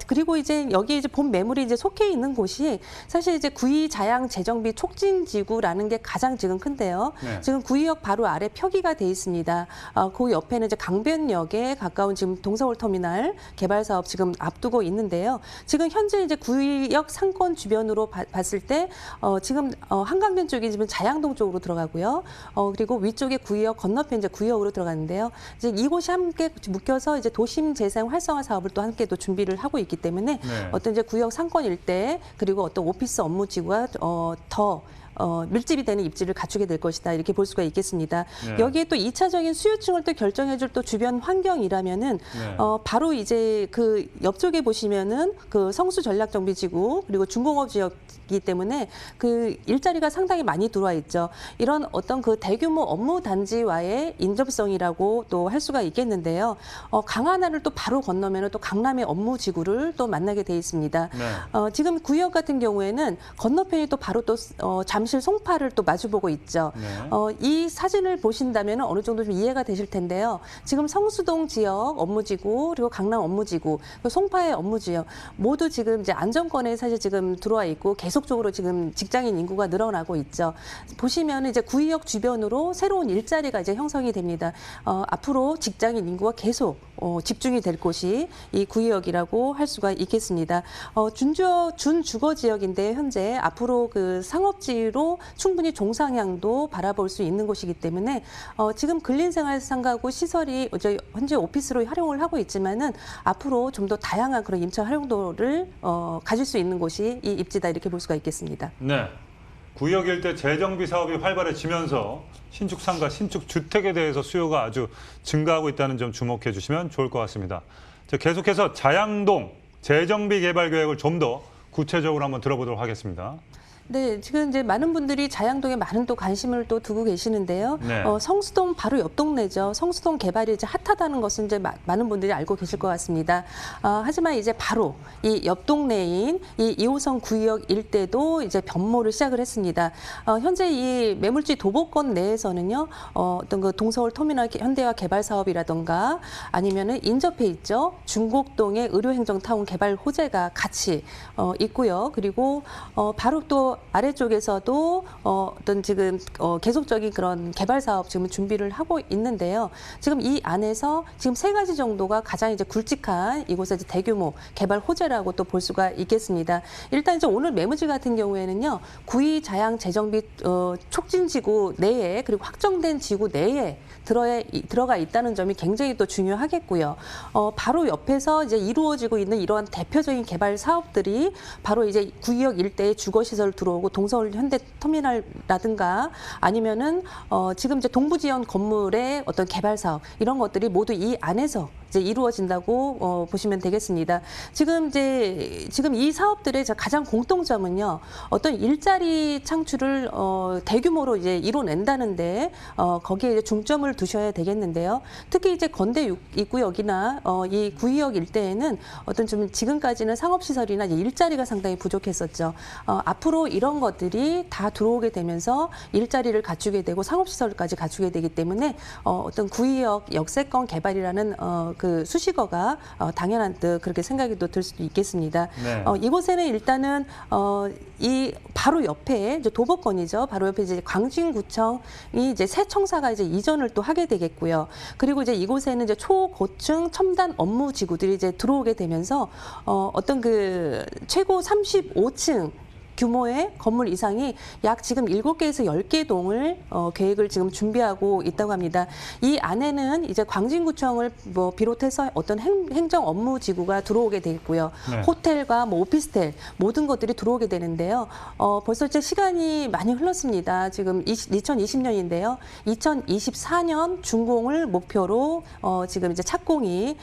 그리고 이제 여기 이제 본 매물이 이제 속해 있는 곳이 사실 이제 구의 자양 재정비 촉진 지구라는 게 가장 지금 큰데요. 네. 지금 구의역 바로 아래 표기가 돼 있습니다. 그 옆에는 이제 강변역에 가까운 지금 동서울 터미널 개발 사업 지금 앞두고 있는데요. 지금 현재 이제 구의역 상권 주변으로 봤을 때 지금 한강변 쪽이 지금 자양동 쪽으로 들어가고요. 그리고 위쪽에 구의역 건너편 이제 구의역으로 들어가는데요. 이제 이곳이 함께 묶여서 이제 도심 재생 활성화 사업을 또 함께 또 준비를 하고 있기 때문에 네. 어떤 이제 구의역 상권 일대 그리고 어떤 오피스 업무 지구가 더 밀집이 되는 입지를 갖추게 될 것이다 이렇게 볼 수가 있겠습니다. 네. 여기에 또 2차적인 수요층을 또 결정해줄 또 주변 환경이라면은 네. 바로 이제 그 옆쪽에 보시면은 그 성수 전략정비지구 그리고 중공업 지역이기 때문에 그 일자리가 상당히 많이 들어와 있죠. 이런 어떤 그 대규모 업무 단지와의 인접성이라고 또 할 수가 있겠는데요. 강하나를 또 바로 건너면은 또 강남의 업무 지구를 또 만나게 돼 있습니다. 네. 지금 구의역 같은 경우에는 건너편이 또 바로 또 잠실 송파를 또 마주보고 있죠. 네. 이 사진을 보신다면 어느 정도 좀 이해가 되실 텐데요. 지금 성수동 지역 업무지구 그리고 강남 업무지구 그리고 송파의 업무지역 모두 지금 이제 안정권에 사실 지금 들어와 있고 계속적으로 지금 직장인 인구가 늘어나고 있죠. 보시면 이제 구의역 주변으로 새로운 일자리가 이제 형성이 됩니다. 앞으로 직장인 인구가 계속 집중이 될 곳이 이 구의역이라고 할 수가 있겠습니다. 준주거 지역인데 현재 앞으로 그 상업지로 충분히 종상향도 바라볼 수 있는 곳이기 때문에 지금 근린생활상가구 시설이 이제 현재 오피스로 활용을 하고 있지만은 앞으로 좀 더 다양한 그런 임차 활용도를 가질 수 있는 곳이 이 입지다 이렇게 볼 수가 있겠습니다. 네. 구역 일대 재정비 사업이 활발해지면서 신축 상가, 신축 주택에 대해서 수요가 아주 증가하고 있다는 점 주목해 주시면 좋을 것 같습니다. 자, 계속해서 자양동 재정비 개발 계획을 좀 더 구체적으로 한번 들어보도록 하겠습니다. 네, 지금 이제 많은 분들이 자양동에 많은 또 관심을 또 두고 계시는데요. 네. 성수동 바로 옆 동네죠. 성수동 개발이 이제 핫하다는 것은 이제 많은 분들이 알고 계실 것 같습니다. 하지만 이제 바로 이 옆 동네인 이 2호선 구의역 일대도 이제 변모를 시작을 했습니다. 현재 이 매물지 도보권 내에서는요, 어떤 그 동서울 터미널 현대화 개발 사업이라던가 아니면은 인접해 있죠. 중곡동의 의료행정타운 개발 호재가 같이 있고요. 그리고 바로 또 아래쪽에서도 어떤 지금 계속적인 그런 개발 사업 지금 준비를 하고 있는데요. 지금 이 안에서 지금 세 가지 정도가 가장 이제 굵직한 이곳의 이제 대규모 개발 호재라고 또 볼 수가 있겠습니다. 일단 이제 오늘 매물지 같은 경우에는요, 구의 자양 재정비 촉진지구 내에 그리고 확정된 지구 내에 들어가 있다는 점이 굉장히 또 중요하겠고요. 바로 옆에서 이제 이루어지고 있는 이러한 대표적인 개발 사업들이 바로 이제 구의역 일대의 주거시설 들어오고 동서울 현대터미널이라든가 아니면은 지금 이제 동부지연 건물의 어떤 개발 사업 이런 것들이 모두 이 안에서 이제 이루어진다고 보시면 되겠습니다. 지금 이 사업들의 가장 공통점은요, 어떤 일자리 창출을 대규모로 이제 이뤄낸다는데 거기에 이제 중점을 두셔야 되겠는데요. 특히 이제 건대 입구역이나 이 구의역 일대에는 어떤 좀 지금까지는 상업시설이나 일자리가 상당히 부족했었죠. 앞으로 이런 것들이 다 들어오게 되면서 일자리를 갖추게 되고 상업시설까지 갖추게 되기 때문에 어떤 구의역 역세권 개발이라는 그 수식어가 당연한 듯 그렇게 생각이 또 들 수도 있겠습니다. 네. 이곳에는 일단은 이 바로 옆에 이제 도보권이죠. 바로 옆에 이제 광진구청이 이제 새 청사가 이제 이전을 또 하게 되겠고요. 그리고 이제 이곳에는 이제 초고층 첨단 업무 지구들이 이제 들어오게 되면서 어떤 그 최고 35층 규모의 건물 이상이 약 지금 7개에서 10개 동을 계획을 지금 준비하고 있다고 합니다. 이 안에는 이제 광진구청을 비롯해서 어떤 행정 업무 지구가 들어오게 되겠고요. 네. 호텔과 오피스텔 모든 것들이 들어오게 되는데요. 벌써 이제 시간이 많이 흘렀습니다. 지금 2020년인데요. 2024년 준공을 목표로 지금 이제 착공이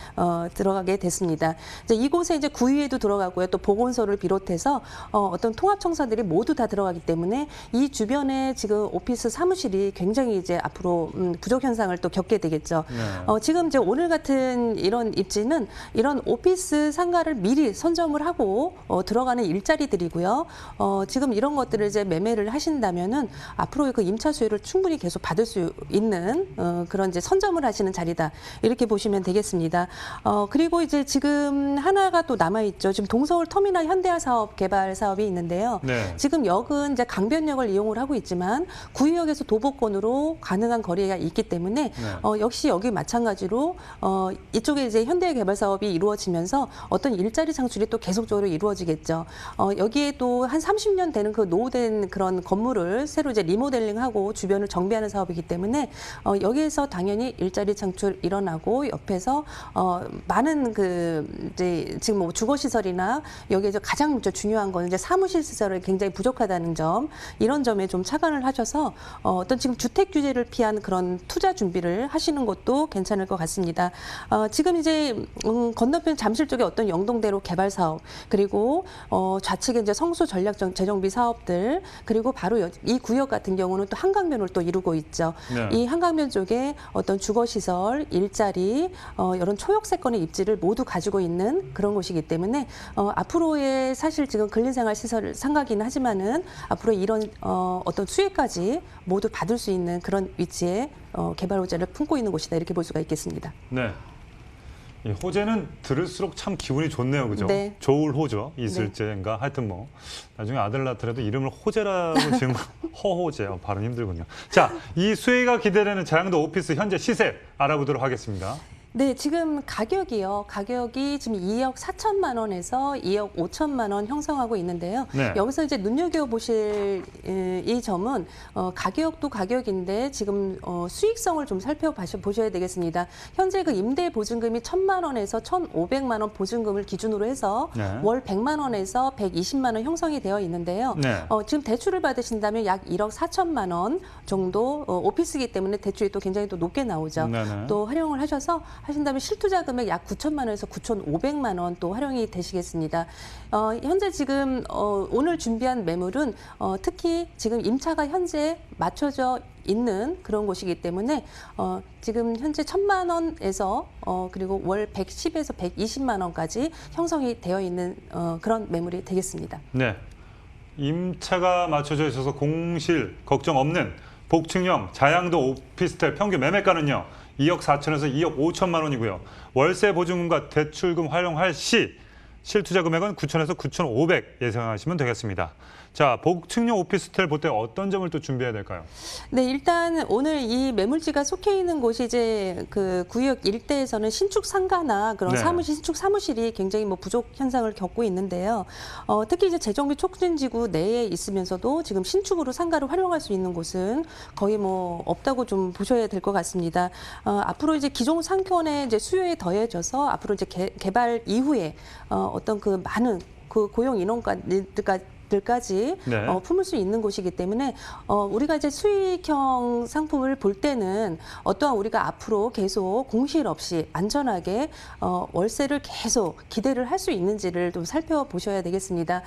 들어가게 됐습니다. 이제 이곳에 이제 구의회도 들어가고요. 또 보건소를 비롯해서 어떤 통합 사업청사들이 모두 다 들어가기 때문에 이 주변에 지금 오피스 사무실이 굉장히 이제 앞으로 부족 현상을 또 겪게 되겠죠. 네. 지금 이제 오늘 같은 이런 입지는 이런 오피스 상가를 미리 선점을 하고 들어가는 일자리들이고요. 지금 이런 것들을 이제 매매를 하신다면은 앞으로 그 임차 수요를 충분히 계속 받을 수 있는 그런 이제 선점을 하시는 자리다. 이렇게 보시면 되겠습니다. 그리고 이제 지금 하나가 또 남아 있죠. 지금 동서울 터미널 현대화 사업 개발 사업이 있는데요. 네. 지금 역은 이제 강변역을 이용을 하고 있지만 구의역에서 도보권으로 가능한 거리가 있기 때문에 역시 여기 마찬가지로 이쪽에 이제 현대 개발 사업이 이루어지면서 어떤 일자리 창출이 또 계속적으로 이루어지겠죠. 여기에 또 한 30년 되는 그 노후된 그런 건물을 새로 이제 리모델링하고 주변을 정비하는 사업이기 때문에 여기에서 당연히 일자리 창출 일어나고 옆에서 많은 그 이제 지금 뭐 주거 시설이나 여기에서 가장 중요한 거는 이제 사무실 시설이 굉장히 부족하다는 점, 이런 점에 좀 착안을 하셔서 어떤 지금 주택 규제를 피한 그런 투자 준비를 하시는 것도 괜찮을 것 같습니다. 지금 이제 건너편 잠실 쪽에 어떤 영동대로 개발 사업, 그리고 좌측에 이제 성수 전략 재정비 사업들, 그리고 바로 이 구역 같은 경우는 또 한강변을 또 이루고 있죠. 네. 이 한강변 쪽에 어떤 주거 시설, 일자리, 이런 초역세권의 입지를 모두 가지고 있는 그런 곳이기 때문에 앞으로의 사실 지금 근린생활 시설 상가긴 하지만은 앞으로 이런 어떤 수혜까지 모두 받을 수 있는 그런 위치에 개발 호재를 품고 있는 곳이다, 이렇게 볼 수가 있겠습니다. 네. 이 호재는 들을수록 참 기분이 좋네요, 그죠? 네. 좋을 호죠, 이슬재인가 하여튼 뭐 나중에 아들 낳더라도 이름을 호재라고 지금 허호재, 발음 힘들군요. 자, 이 수혜가 기대되는 자양도 오피스 현재 시세 알아보도록 하겠습니다. 네, 지금 가격이요. 가격이 지금 2억 4천만 원에서 2억 5천만 원 형성하고 있는데요. 네. 여기서 이제 눈여겨보실 이 점은 가격도 가격인데 지금 수익성을 좀 살펴보셔야 되겠습니다. 현재 그 임대 보증금이 1,000만 원에서 1,500만 원 보증금을 기준으로 해서 네. 월 100만 원에서 120만 원 형성이 되어 있는데요. 네. 지금 대출을 받으신다면 약 1억 4천만 원 정도 오피스이기 때문에 대출이 또 굉장히 또 높게 나오죠. 네네. 또 활용을 하신다면 실투자 금액 약 9천만 원에서 9,500만 원 또 활용이 되시겠습니다. 현재 지금 오늘 준비한 매물은 특히 지금 임차가 현재 맞춰져 있는 그런 곳이기 때문에 지금 현재 1,000만 원에서 그리고 월 110에서 120만 원까지 형성이 되어 있는 그런 매물이 되겠습니다. 네. 임차가 맞춰져 있어서 공실 걱정 없는 복층형 자양도 오피스텔 평균 매매가는요. 2억 4천에서 2억 5천만 원이고요. 월세 보증금과 대출금 활용할 시 실투자 금액은 9천에서 9,500 예상하시면 되겠습니다. 자, 복층형 오피스텔 볼 때 어떤 점을 또 준비해야 될까요? 네, 일단 오늘 이 매물지가 속해 있는 곳이 이제 그 구역 일대에서는 신축 상가나 그런 네. 신축 사무실이 굉장히 뭐 부족 현상을 겪고 있는데요. 특히 이제 재정비 촉진지구 내에 있으면서도 지금 신축으로 상가를 활용할 수 있는 곳은 거의 뭐 없다고 좀 보셔야 될 것 같습니다. 앞으로 이제 기존 상권의 이제 수요에 더해져서 앞으로 이제 개발 이후에 어떤 그 많은 그 고용 인원들까지 네. 품을 수 있는 곳이기 때문에 우리가 이제 수익형 상품을 볼 때는 어떠한 우리가 앞으로 계속 공실 없이 안전하게 월세를 계속 기대를 할 수 있는지를 좀 살펴보셔야 되겠습니다.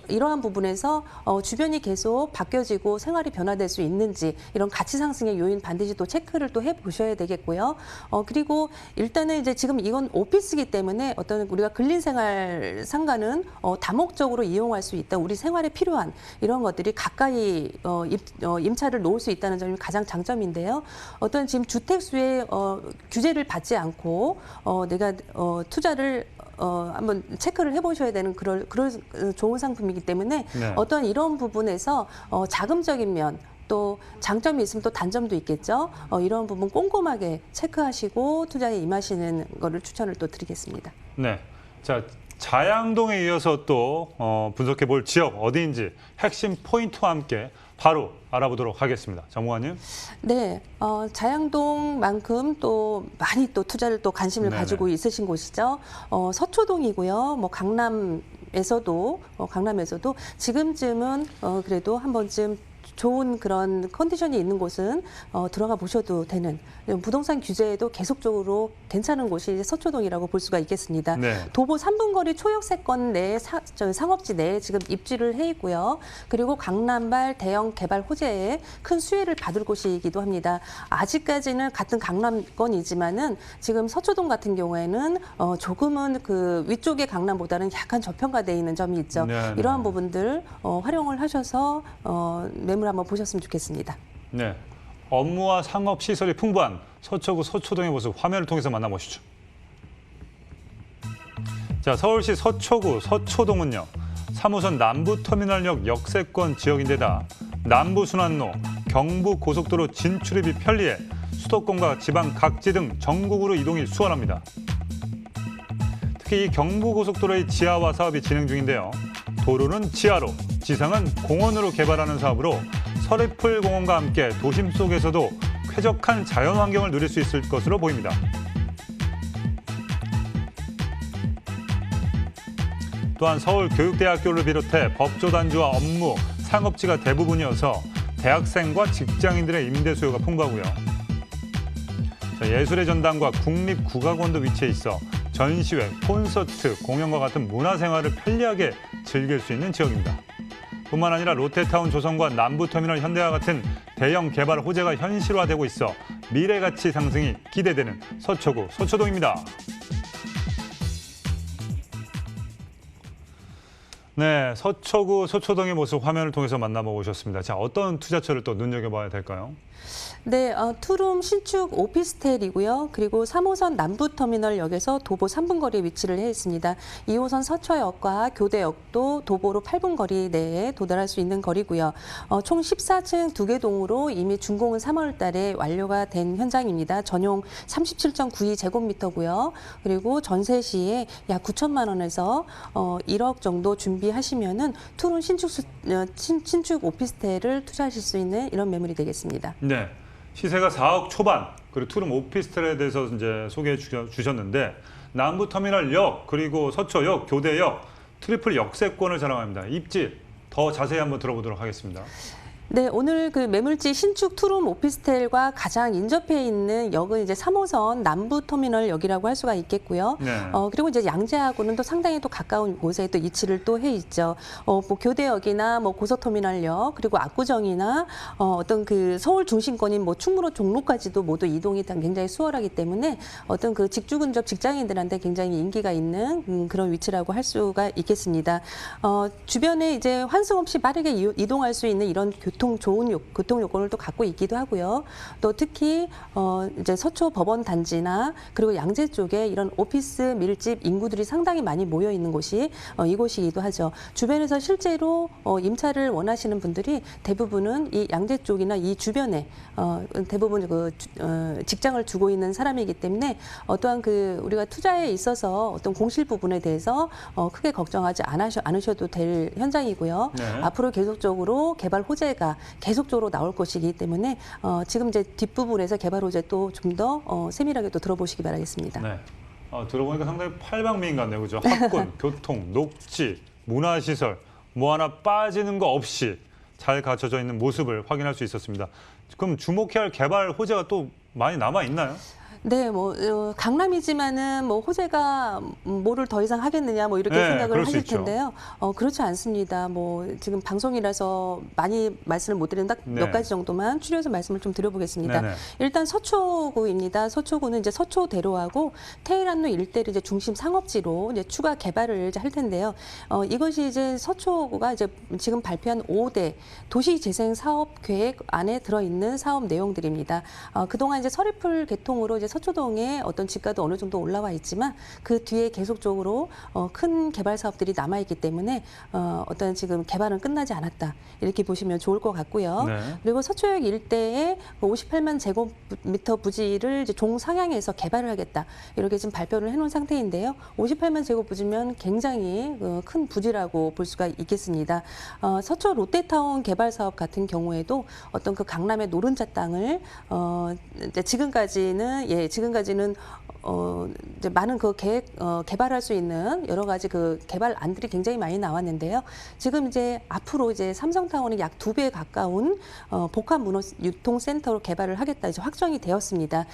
이러한 부분에서 주변이 계속 바뀌어지고 생활이 변화될 수 있는지 이런 가치 상승의 요인 반드시 또 체크를 또 해보셔야 되겠고요. 그리고 일단은 이제 지금 이건 오피스이기 때문에 어떤 우리가 근린생활 상가는 다목적으로 이용할 수 있다. 우리 생활에 필요한 이런 것들이 가까이 임차를 놓을 수 있다는 점이 가장 장점인데요. 어떤 지금 주택수의 규제를 받지 않고 내가 투자를 한번 체크를 해보셔야 되는 그런 좋은 상품이기 때문에 네. 어떤 이런 부분에서 자금적인 면 또 장점이 있으면 또 단점도 있겠죠. 이런 부분 꼼꼼하게 체크하시고 투자에 임하시는 거를 추천을 또 드리겠습니다. 네. 자, 자양동에 이어서 또 분석해 볼 지역 어디인지 핵심 포인트와 함께 바로 알아보도록 하겠습니다. 전무관님. 네, 자양동만큼 또 많이 또 투자를 또 관심을 네네. 가지고 있으신 곳이죠. 서초동이고요. 뭐 강남에서도 지금쯤은 그래도 한 번쯤 좋은 그런 컨디션이 있는 곳은 들어가 보셔도 되는 부동산 규제에도 계속적으로 괜찮은 곳이 이제 서초동이라고 볼 수가 있겠습니다. 네. 도보 3분 거리 초역세권 내에 상업지 내에 지금 입지를 해 있고요. 그리고 강남발 대형 개발 호재에 큰 수혜를 받을 곳이기도 합니다. 아직까지는 같은 강남권이지만은 지금 서초동 같은 경우에는 조금은 그 위쪽의 강남보다는 약간 저평가되어 있는 점이 있죠. 네, 이러한 네. 부분들 활용을 하셔서 매물 한번 보셨으면 좋겠습니다. 네. 업무와 상업 시설이 풍부한 서초구 서초동의 모습 화면을 통해서 만나보시죠. 자, 서울시 서초구 서초동은요. 3호선 남부터미널역 역세권 지역인데다 남부순환로, 경부고속도로 진출입이 편리해 수도권과 지방 각지 등 전국으로 이동이 수월합니다. 특히 이 경부고속도로의 지하화 사업이 진행 중인데요. 도로는 지하로, 지상은 공원으로 개발하는 사업으로 서리풀 공원과 함께 도심 속에서도 쾌적한 자연 환경을 누릴 수 있을 것으로 보입니다. 또한 서울교육대학교를 비롯해 법조단지와 업무, 상업지가 대부분이어서 대학생과 직장인들의 임대 수요가 풍부하고요. 예술의 전당과 국립국악원도 위치해 있어 전시회, 콘서트, 공연과 같은 문화생활을 편리하게 즐길 수 있는 지역입니다. 뿐만 아니라 롯데타운 조성과 남부터미널 현대와 같은 대형 개발 호재가 현실화되고 있어 미래 가치 상승이 기대되는 서초구 서초동입니다. 네, 서초구 서초동의 모습 화면을 통해서 만나보고 오셨습니다. 자, 어떤 투자처를 또 눈여겨봐야 될까요? 네, 투룸 신축 오피스텔이고요. 그리고 3호선 남부터미널역에서 도보 3분 거리에 위치를 해 있습니다. 2호선 서초역과 교대역도 도보로 8분 거리 내에 도달할 수 있는 거리고요. 총 14층 2개 동으로 이미 준공은 3월 달에 완료가 된 현장입니다. 전용 37.92제곱미터고요. 그리고 전세 시에 약 9천만 원에서 1억 정도 준비하시면은 투룸 신축 오피스텔을 투자하실 수 있는 이런 매물이 되겠습니다. 네, 시세가 4억 초반, 그리고 투룸 오피스텔에 대해서 이제 소개해 주셨는데 남부터미널역, 그리고 서초역, 교대역, 트리플 역세권을 자랑합니다. 입지 더 자세히 한번 들어보도록 하겠습니다. 네, 오늘 그 매물지 신축 투룸 오피스텔과 가장 인접해 있는 역은 이제 3호선 남부터미널역이라고 할 수가 있겠고요. 네. 그리고 이제 양재하고는 또 상당히 또 가까운 곳에 또 위치를 또 해 있죠. 뭐 교대역이나 뭐 고속터미널역, 그리고 압구정이나 어떤 그 서울 중심권인 뭐 충무로 종로까지도 모두 이동이 굉장히 수월하기 때문에 어떤 그 직주 근접 직장인들한테 굉장히 인기가 있는 그런 위치라고 할 수가 있겠습니다. 주변에 이제 환승 없이 빠르게 이동할 수 있는 이런 좋은 교통 요건을 또 갖고 있기도 하고요. 또 특히 이제 서초 법원 단지나 그리고 양재 쪽에 이런 오피스 밀집 인구들이 상당히 많이 모여 있는 곳이 이곳이기도 하죠. 주변에서 실제로 임차를 원하시는 분들이 대부분은 이 양재 쪽이나 이 주변에 대부분 그 직장을 두고 있는 사람이기 때문에 어떠한 그 우리가 투자에 있어서 어떤 공실 부분에 대해서 크게 걱정하지 않으셔도 될 현장이고요. 네. 앞으로 계속적으로 개발 호재가 계속적으로 나올 것이기 때문에 지금 이제 뒷부분에서 개발 호재 또 좀 더 세밀하게 또 들어보시기 바라겠습니다. 네. 들어보니까 상당히 팔방미인 같네요. 그죠? 학군, 교통, 녹지, 문화시설 뭐 하나 빠지는 거 없이 잘 갖춰져 있는 모습을 확인할 수 있었습니다. 그럼 주목해야 할 개발 호재가 또 많이 남아 있나요? 네, 뭐 강남이지만은 뭐 호재가 뭐를 더 이상 하겠느냐 뭐 이렇게 네, 생각을 그럴 수 하실 있죠. 텐데요. 그렇지 않습니다. 뭐 지금 방송이라서 많이 말씀을 못 드리는 딱 몇 네. 가지 정도만 추려서 말씀을 좀 드려보겠습니다. 네네. 일단 서초구입니다. 서초구는 이제 서초대로하고 태일한로 일대를 이제 중심 상업지로 이제 추가 개발을 이제 할 텐데요. 이것이 이제 서초구가 이제 지금 발표한 5대 도시재생 사업 계획 안에 들어있는 사업 내용들입니다. 그동안 이제 서리풀 개통으로 이제 서초동에 어떤 집가도 어느 정도 올라와 있지만 그 뒤에 계속적으로 큰 개발 사업들이 남아 있기 때문에 어떤 지금 개발은 끝나지 않았다 이렇게 보시면 좋을 것 같고요. 네. 그리고 서초역 일대에 58만 제곱미터 부지를 이제 종상향해서 개발을 하겠다 이렇게 지금 발표를 해놓은 상태인데요. 58만 제곱 부지면 굉장히 큰 부지라고 볼 수가 있겠습니다. 서초 롯데타운 개발 사업 같은 경우에도 어떤 그 강남의 노른자 땅을 이제 지금까지는 이제 지금까지는 이제 많은 그 개발할 수 있는 여러 가지 그 개발안들이 굉장히 많이 나왔는데요. 지금 이제 앞으로 이제 삼성타워는 약 2배 가까운 복합 문화 유통센터로 개발을 하겠다 이제 확정이 되었습니다.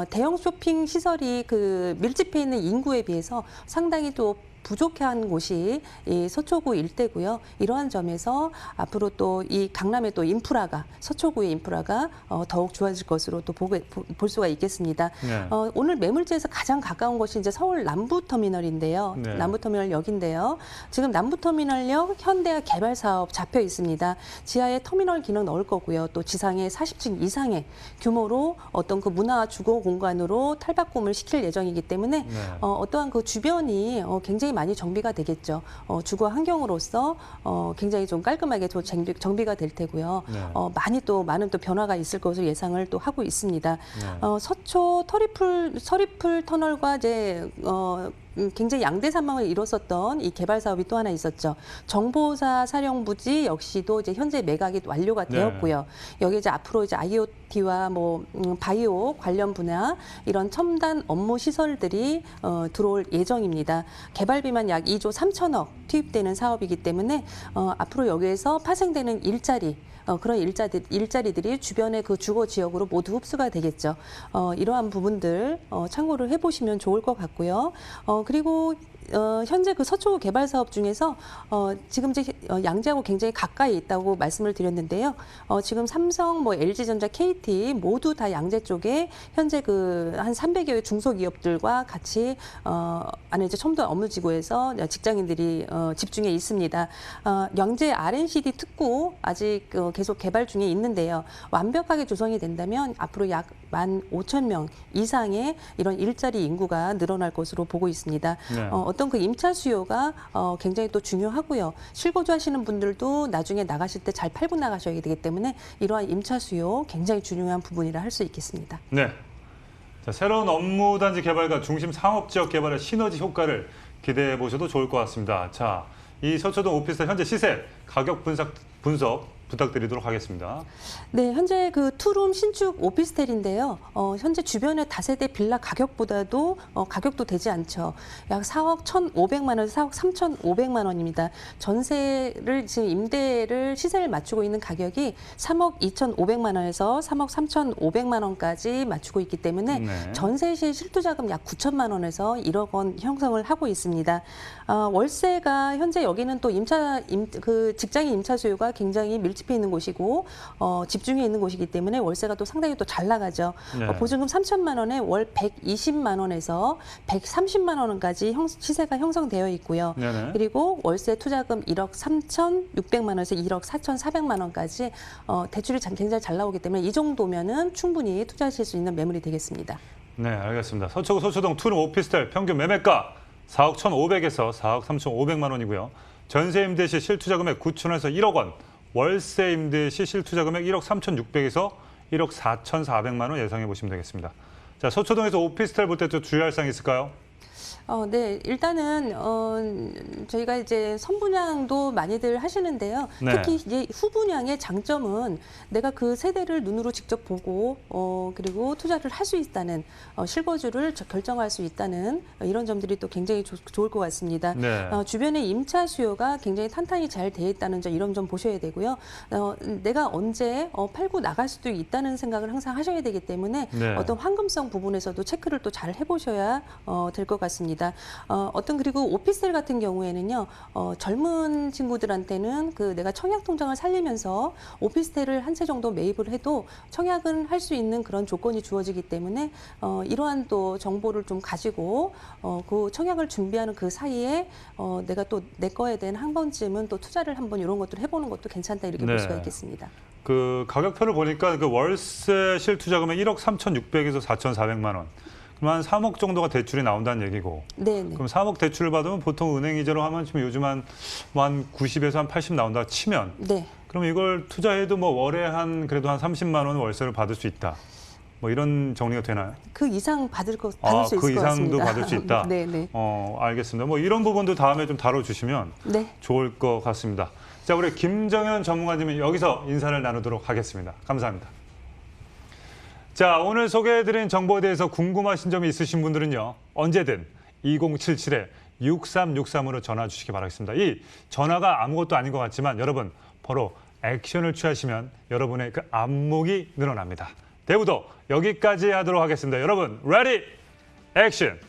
대형 쇼핑 시설이 그 밀집해 있는 인구에 비해서 상당히 또 부족한 곳이 이 서초구 일대고요. 이러한 점에서 앞으로 또 이 강남의 또 인프라가 서초구의 인프라가 더욱 좋아질 것으로 또 볼 수가 있겠습니다. 네. 오늘 매물지에서 가장 가까운 곳이 이제 서울 남부터미널인데요. 네. 남부터미널역인데요. 지금 남부터미널역 현대화 개발 사업 잡혀 있습니다. 지하에 터미널 기능 넣을 거고요. 또 지상에 40층 이상의 규모로 어떤 그 문화 주거 공간으로 탈바꿈을 시킬 예정이기 때문에 네. 어떠한 그 주변이 굉장히 많이 정비가 되겠죠. 주거 환경으로서 굉장히 좀 깔끔하게 정비가 될 테고요. 네. 많은 또 변화가 있을 것으로 예상을 또 하고 있습니다. 네. 서초 서리풀 터널과 이제 굉장히 양대 산망을 이뤘었던 이 개발 사업이 또 하나 있었죠. 정보사 사령부지 역시도 이제 현재 매각이 완료가 네. 되었고요. 여기 이제 앞으로 이제 IoT와 뭐 바이오 관련 분야 이런 첨단 업무 시설들이 들어올 예정입니다. 개발비만 약 2조 3천억 투입되는 사업이기 때문에 앞으로 여기에서 파생되는 일자리 그런 일자리들이 주변의 그 주거 지역으로 모두 흡수가 되겠죠. 이러한 부분들 참고를 해보시면 좋을 것 같고요. 그리고 현재 그 서초구 개발 사업 중에서 지금 이제 양재하고 굉장히 가까이 있다고 말씀을 드렸는데요. 지금 삼성, 뭐 LG전자, KT 모두 다 양재 쪽에 현재 그 한 300여의 중소기업들과 같이 안에 이제 첨단 업무지구에서 직장인들이 집중해 있습니다. 양재 R&CD 특구 아직 계속 개발 중에 있는데요. 완벽하게 조성이 된다면 앞으로 약 15,000명 이상의 이런 일자리 인구가 늘어날 것으로 보고 있습니다. 네. 어떤 그 임차 수요가 굉장히 또 중요하고요. 실거주하시는 분들도 나중에 나가실 때 잘 팔고 나가셔야 되기 때문에 이러한 임차 수요 굉장히 중요한 부분이라 할 수 있겠습니다. 네. 자, 새로운 업무단지 개발과 중심 상업지역 개발의 시너지 효과를 기대해 보셔도 좋을 것 같습니다. 자, 이 서초동 오피스텔 현재 시세, 가격 분석 부탁드리도록 하겠습니다. 네, 현재 그 투룸 신축 오피스텔인데요. 현재 주변의 다세대 빌라 가격보다도 가격도 되지 않죠. 약 4억 1,500만 원에서 4억 3,500만 원입니다. 전세를 지금 임대를 시세를 맞추고 있는 가격이 3억 2,500만 원에서 3억 3,500만 원까지 맞추고 있기 때문에 네. 전세 시 실투자금 약 9천만 원에서 1억 원 형성을 하고 있습니다. 월세가 현재 여기는 또 그 직장인 임차 수요가 굉장히 밀집해 있는 곳이고 집중해 있는 곳이기 때문에 월세가 또 상당히 또 잘 나가죠. 네. 보증금 3천만 원에 월 120만 원에서 130만 원까지 시세가 형성되어 있고요. 네네. 그리고 월세 투자금 1억 3,600만 원에서 1억 4,400만 원까지 대출이 굉장히 잘 나오기 때문에 이 정도면은 충분히 투자하실 수 있는 매물이 되겠습니다. 네, 알겠습니다. 서초구 서초동 투룸 오피스텔 평균 매매가 4억 1,500에서 4억 3,500만 원이고요. 전세 임대 시 실투자 금액 9천원에서 1억 원, 월세 임대 시 실투자 금액 1억 3,600에서 1억 4,400만 원 예상해 보시면 되겠습니다. 자, 서초동에서 오피스텔 볼 때 또 주의할 사항이 있을까요? 네, 일단은 저희가 이제 선분양도 많이들 하시는데요. 네. 특히 이제 후분양의 장점은 내가 그 세대를 눈으로 직접 보고 그리고 투자를 할 수 있다는 실거주를 결정할 수 있다는 이런 점들이 또 굉장히 좋을 것 같습니다. 네. 주변에 임차 수요가 굉장히 탄탄히 잘 돼 있다는 점 이런 점 보셔야 되고요. 내가 언제 팔고 나갈 수도 있다는 생각을 항상 하셔야 되기 때문에 네. 어떤 황금성 부분에서도 체크를 또 잘 해보셔야 될 것 같습니다. 그리고 오피스텔 같은 경우에는요, 젊은 친구들한테는 그 내가 청약 통장을 살리면서 오피스텔을 한 채 정도 매입을 해도 청약은 할 수 있는 그런 조건이 주어지기 때문에 이러한 또 정보를 좀 가지고 그 청약을 준비하는 그 사이에 내가 또 내 거에 대한 한 번쯤은 또 투자를 한번 이런 것들을 해보는 것도 괜찮다 이렇게 네. 볼 수가 있겠습니다. 그 가격표를 보니까 그 월세 실투자 금액 1억 3,600에서 4,400만 원. 그럼 한 3억 정도가 대출이 나온다는 얘기고. 네. 그럼 3억 대출을 받으면 보통 은행 이자로 하면 지금 요즘 한 90에서 한 80 나온다 치면. 네. 그럼 이걸 투자해도 뭐 월에 그래도 한 30만 원 월세를 받을 수 있다. 뭐 이런 정리가 되나요? 그 이상 받을 수 그 있을 것 이상도 같습니다. 받을 수 있다. 네. 알겠습니다. 뭐 이런 부분도 다음에 좀 다뤄주시면 네. 좋을 것 같습니다. 자, 우리 김정현 전문가님은 여기서 인사를 나누도록 하겠습니다. 감사합니다. 자, 오늘 소개해드린 정보에 대해서 궁금하신 점이 있으신 분들은요. 언제든 2077-6363으로 전화 주시기 바라겠습니다. 이 전화가 아무것도 아닌 것 같지만 여러분 바로 액션을 취하시면 여러분의 그 안목이 늘어납니다. 대부도 여기까지 하도록 하겠습니다. 여러분, 레디 액션!